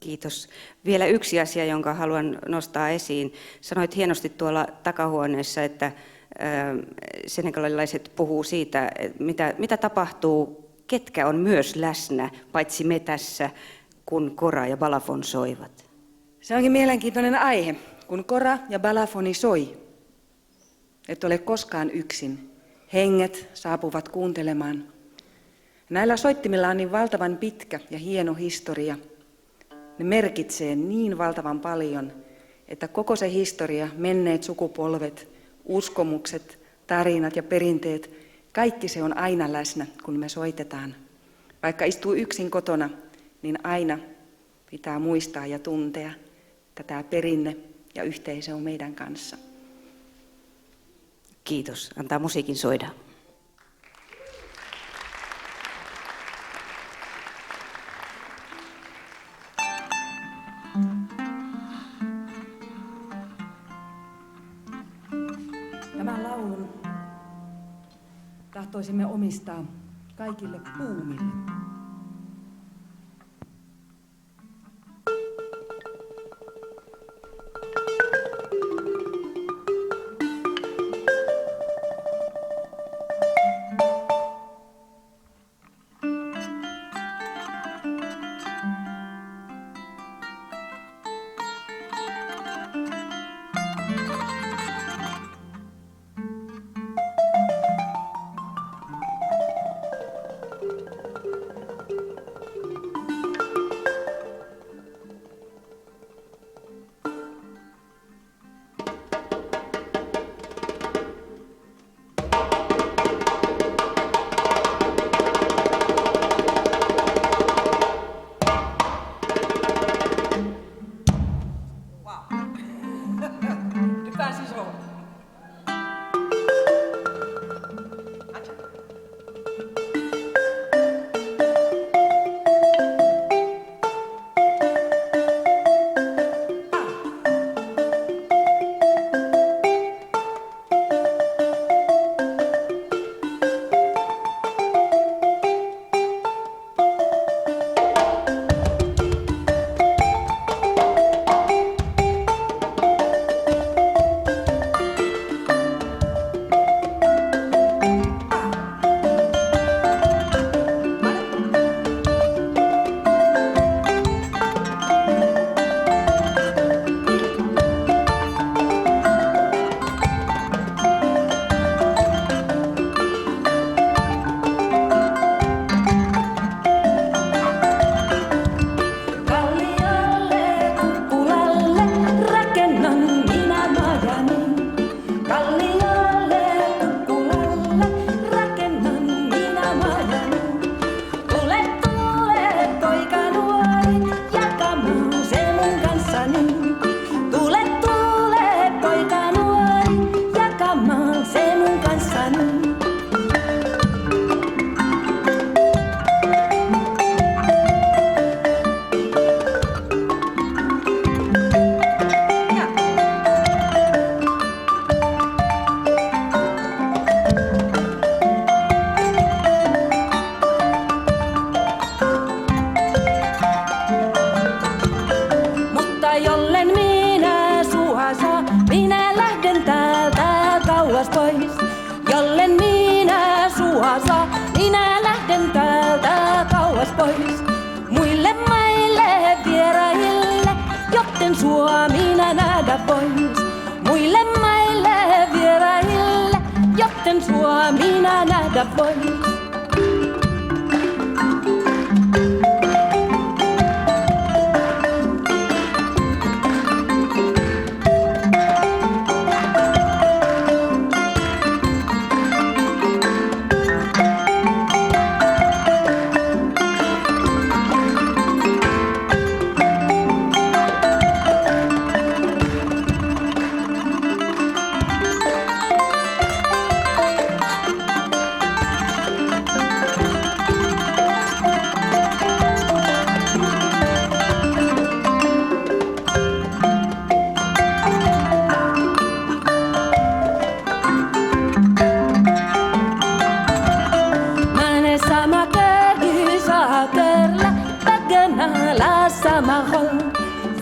Kiitos. Vielä yksi asia, jonka haluan nostaa esiin. Sanoit hienosti tuolla takahuoneessa, että senegalilaiset puhuu siitä, mitä tapahtuu, ketkä on myös läsnä, paitsi me tässä, kun kora ja balafon soivat. Se onkin mielenkiintoinen aihe, kun kora ja balafoni soi. Et ole koskaan yksin. Henget saapuvat kuuntelemaan. Näillä soittimilla on niin valtavan pitkä ja hieno historia. Ne merkitsee niin valtavan paljon, että koko se historia, menneet sukupolvet, uskomukset, tarinat ja perinteet, kaikki se on aina läsnä, kun me soitetaan. Vaikka istuu yksin kotona, niin aina pitää muistaa ja tuntea, että tämä perinne ja yhteisö on meidän kanssa. Kiitos. Antaa musiikin soida. tahtoisimme omistaa kaikille puumille. Suomina nähdä vois. Muille maille vieraille, jotten Suomina nähdä vois.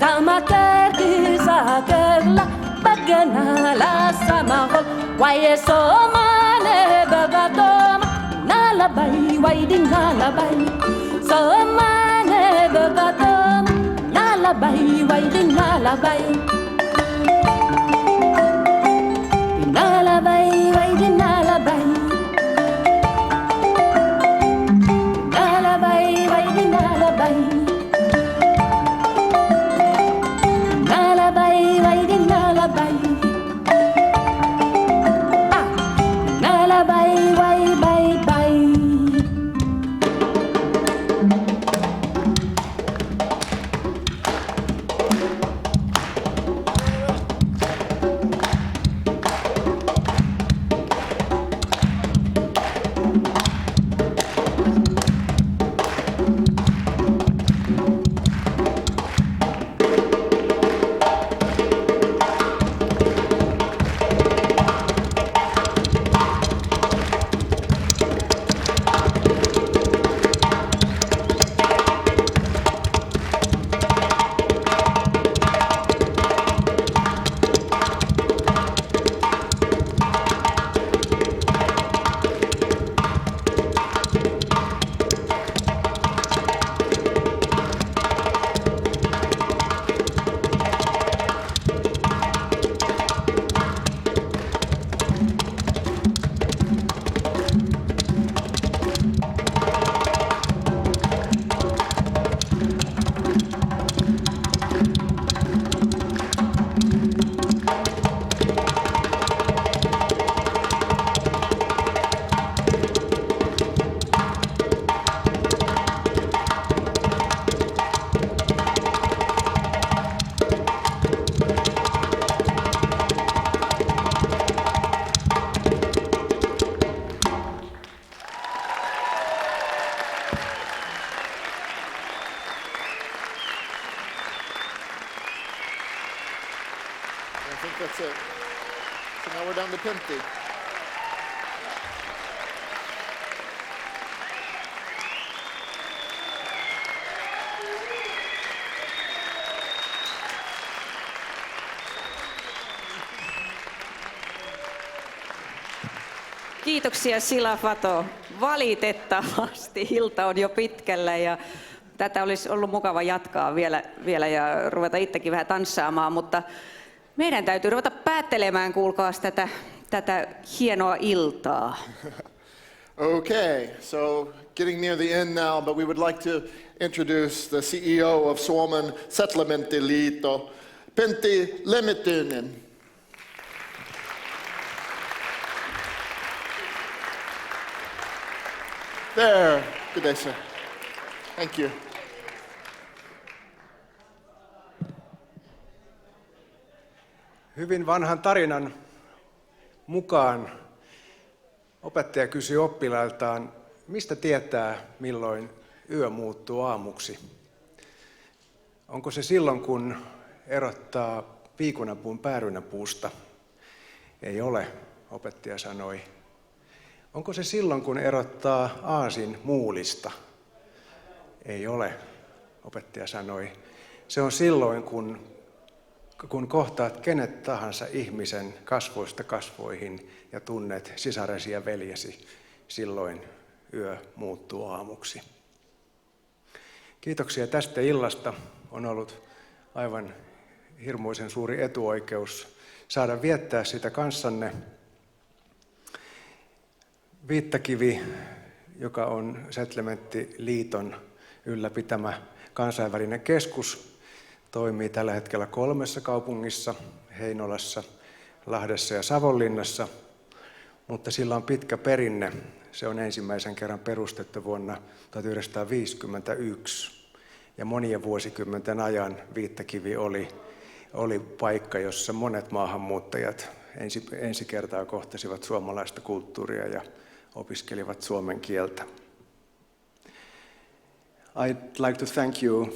Sama kerti sakerla baganala sama hol waye somane bagatoma nalabai waiding nalabai somane bagatoma nalabai waiding nalabai nalabai waiding nalabai nalabai waiding nalabai That's it. So now we're down to Pentti. Kiitoksia Sila Fato. Valitettavasti ilta on jo pitkällä ja tätä olisi ollut mukava jatkaa vielä ja ruveta itsekin vähän tanssaamaan, mutta meidän täytyy ruveta päättelemään, kuulkaas, tätä hienoa iltaa. Okay, so getting near the end now, but we would like to introduce the CEO of Suomen Setlementtiliitto, Pentti Lemmettynen. There. Good day, sir. Thank you. Hyvin vanhan tarinan mukaan opettaja kysyi oppilailtaan, mistä tietää, milloin yö muuttuu aamuksi. Onko se silloin, kun erottaa viikunapuun päärynäpuusta? Ei ole, opettaja sanoi. Onko se silloin, kun erottaa aasin muulista? Ei ole, opettaja sanoi. Se on silloin, kun kohtaat kenet tahansa ihmisen kasvoista kasvoihin ja tunnet sisaresi ja veljesi, silloin yö muuttuu aamuksi. Kiitoksia tästä illasta. On ollut aivan hirmuisen suuri etuoikeus saada viettää sitä kanssanne. Viittakivi, joka on Setlementtiliiton ylläpitämä kansainvälinen keskus, toimii tällä hetkellä 3 kaupungissa, Heinolassa, Lahdessa ja Savonlinnassa, mutta sillä on pitkä perinne. Se on ensimmäisen kerran perustettu vuonna 1951 ja monien vuosikymmenten ajan Viittakivi oli paikka, jossa monet maahanmuuttajat ensi kertaa kohtasivat suomalaista kulttuuria ja opiskelivat suomen kieltä. I'd like to thank you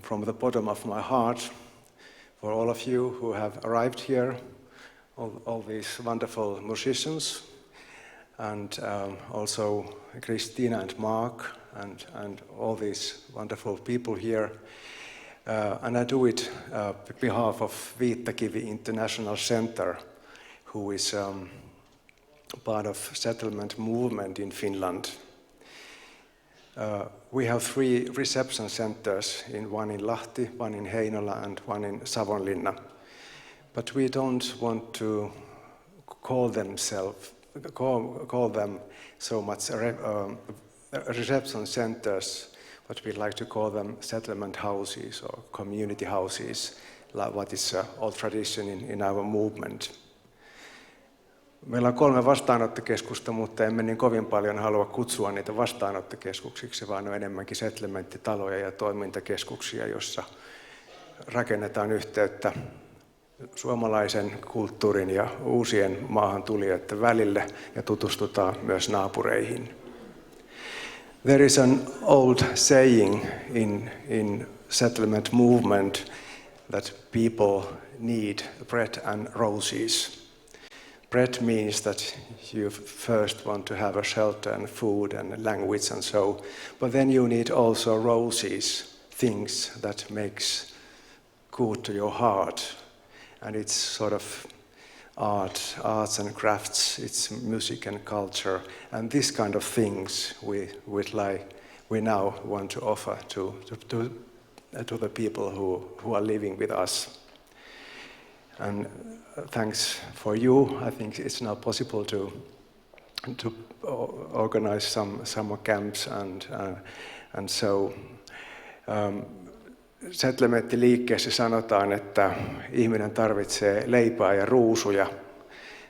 from the bottom of my heart for all of you who have arrived here, all these wonderful musicians, and also Christina and Mark and all these wonderful people here. And I do it on behalf of Viittakivi International Center, who is part of settlement movement in Finland. We have 3 reception centers, one in Lahti, one in Heinola, and one in Savonlinna. But we don't want to call them so much reception centers, but we like to call them settlement houses or community houses, like what is old tradition in our movement. Meillä on 3 vastaanottokeskusta, mutta emme niin kovin paljon halua kutsua niitä vastaanottokeskuksiksi, vaan on enemmänkin settlementtitaloja ja toimintakeskuksia, joissa rakennetaan yhteyttä suomalaisen kulttuurin ja uusien maahantulijoiden välille ja tutustutaan myös naapureihin. There is an old saying in settlement movement that people need bread and roses. Bread means that you first want to have a shelter and food and language and so, but then you need also roses, things that makes good to your heart. And it's sort of arts and crafts, it's music and culture, and this kind of things we now want to offer to the people who are living with us. And thanks for you. I think it's now possible to organize some summer camps and so. Setlementtiliikkeessä sanotaan, että ihminen tarvitsee leipää ja ruusuja.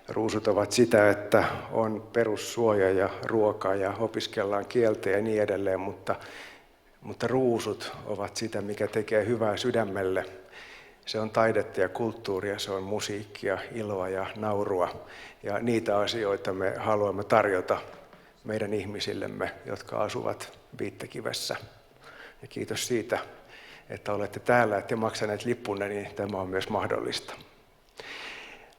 Ruusut ovat sitä, että on perussuoja ja ruokaa ja opiskellaan kieltä ja niin edelleen, mutta ruusut ovat sitä, mikä tekee hyvää sydämelle. Se on taidetta ja kulttuuria, se on musiikkia, iloa ja naurua. Ja niitä asioita me haluamme tarjota meidän ihmisillemme, jotka asuvat Viittakivessä. Ja kiitos siitä, että olette täällä, että maksaneet lippunne, niin tämä on myös mahdollista.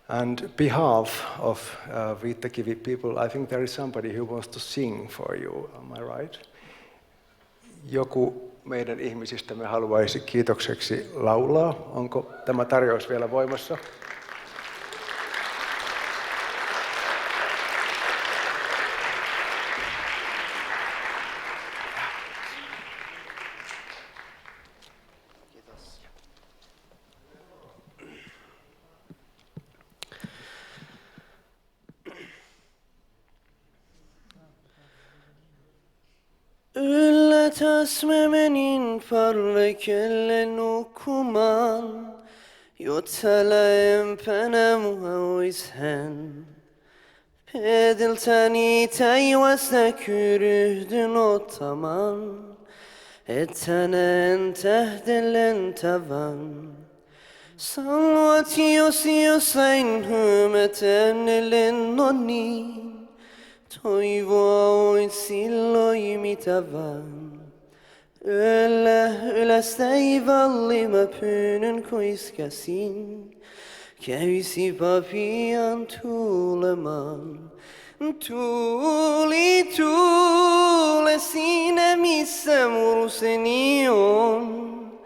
And behalf of Viittakivi people, I think there is somebody who wants to sing for you. Am I right? Joku meidän ihmisistämme haluaisi kiitokseksi laulaa. Onko tämä tarjous vielä voimassa? Yllätäs mä menin parvekelle nukkumaan, jotta lähempänä mua ois hän. Pedeltäni taivasta ryhdyn ottamaan, että näen tähden lentävän. Sanoit jos jossain hymätän ne lennoni, toivoa ois silloin mitä vaan. Ylös taivalle mä pyynnön koiskasin, käysipä pian tuulemaan. Tuuli, tuule siinä missä muruseni on.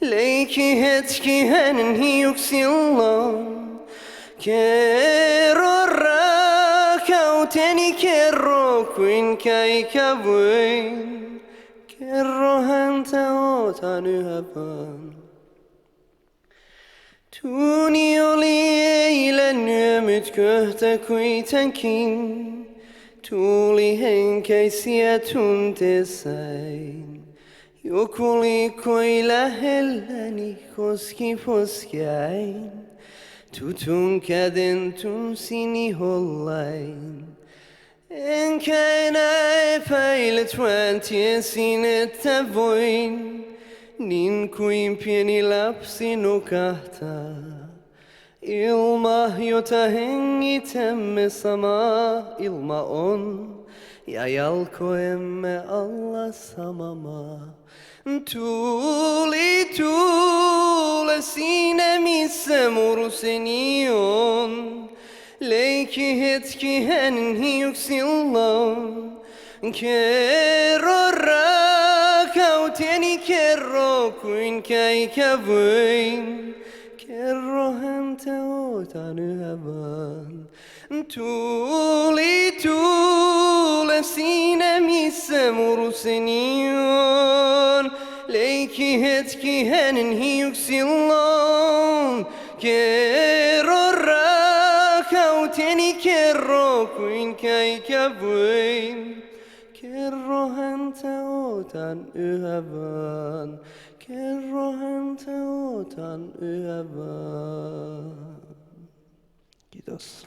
Leikki hetki hänen hiuksillaan. Kerro rakkauteni, kerro kuinka ikävoin. Kerro häntä otan yhä vaan. Tuuni oli eilen yömyt kohta kuitenkin. Tuuli henkeisiä tunteessain. Joku liikkui lähelläni, koski poskeain. Tutun käden tunsin ihollain. Enkä enää epäilet, vaan tiesin, että voin niin kuin pieni lapsi nukahtaa. Ilma, jota hengitämme, sama ilma on, ja jalkojemme alla sama maa. Tuuli, tuule siinä missä muruseni on. Leikki hetki hänen hiuksillaan. Kerro rakkauteni, kerro kuinka ikävoin. Kerro häntä otan yhä vaan. Tuuli, tuule siinä missä muruseni on. Leikki hetki hänen hiuksillaan. Kerro rakkauteni, kerro kuinka ikävoin. Kerro häntä otan yhä vaan. Kerro häntä otan yhä vaan. Kiitos.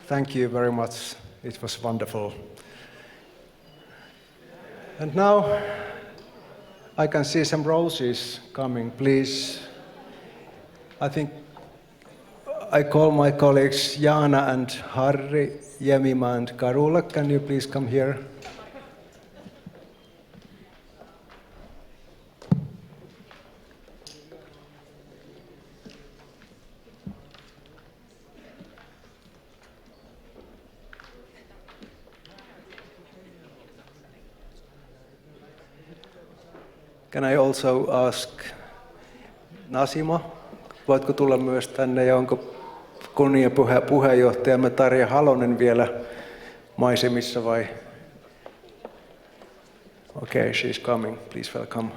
Thank you very much. It was wonderful. And now I can see some roses coming. Please, I think I call my colleagues Jana and Harri, Jemima and Karula. Can you please come here? Can I also ask Nasima, voitko tulla myös tänne ja onko kunniapuheenjohtajamme Tarja Halonen vielä maisemissa vai? Okay, she's coming. Please welcome.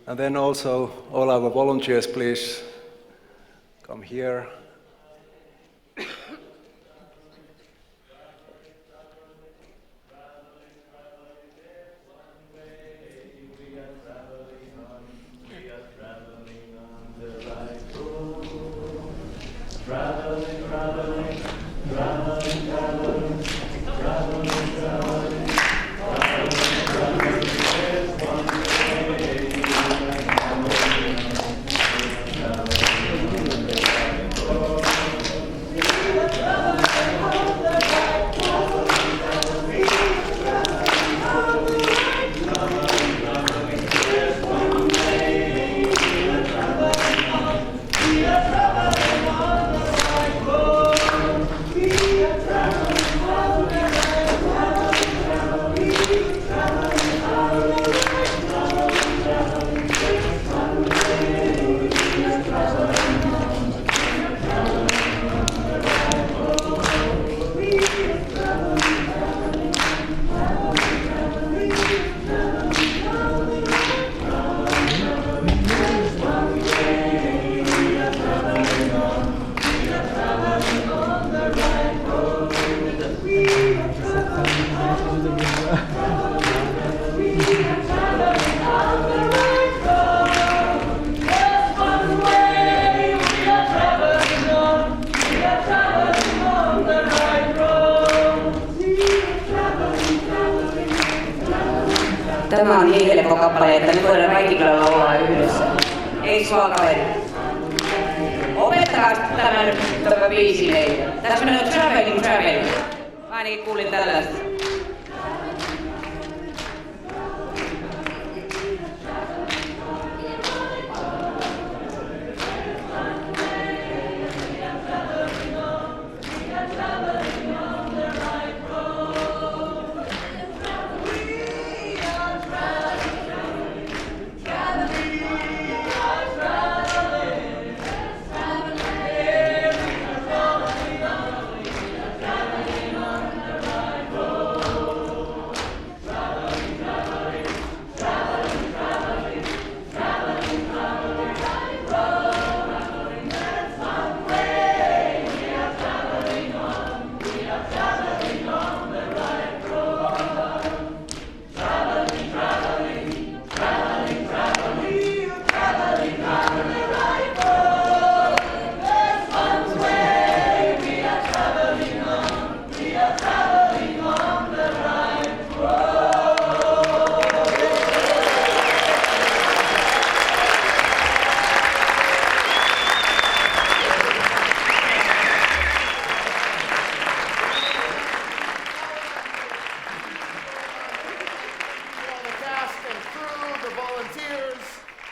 And then also all our volunteers, please come here. Tämä on niin helppo kappale, että me voidaan kaikki kyllä laulaa yhdessä. Ei sua kaveri. Opettakaa tämä biisi meille. Tässä menee traveling. Mä ainakin kuulin tällaista.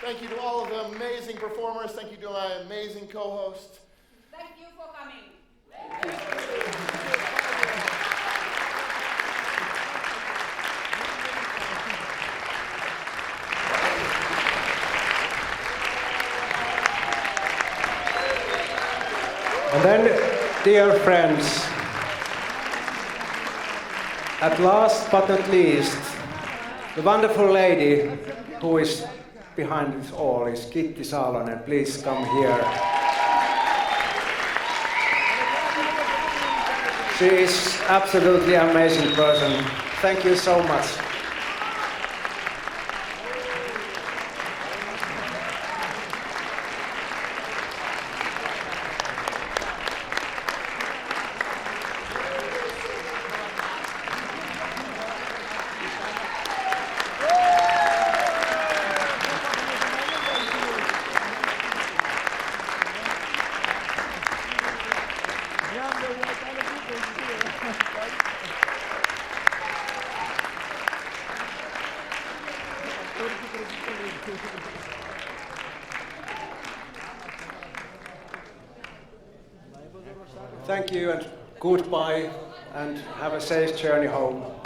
Thank you to all of the amazing performers. Thank you to my amazing co-host. Thank you for coming. And then, dear friends, at last but not least, the wonderful lady who is behind it all is Kitty Salonen. Please come here. She is absolutely amazing person. Thank you so much. Thank you and goodbye and have a safe journey home.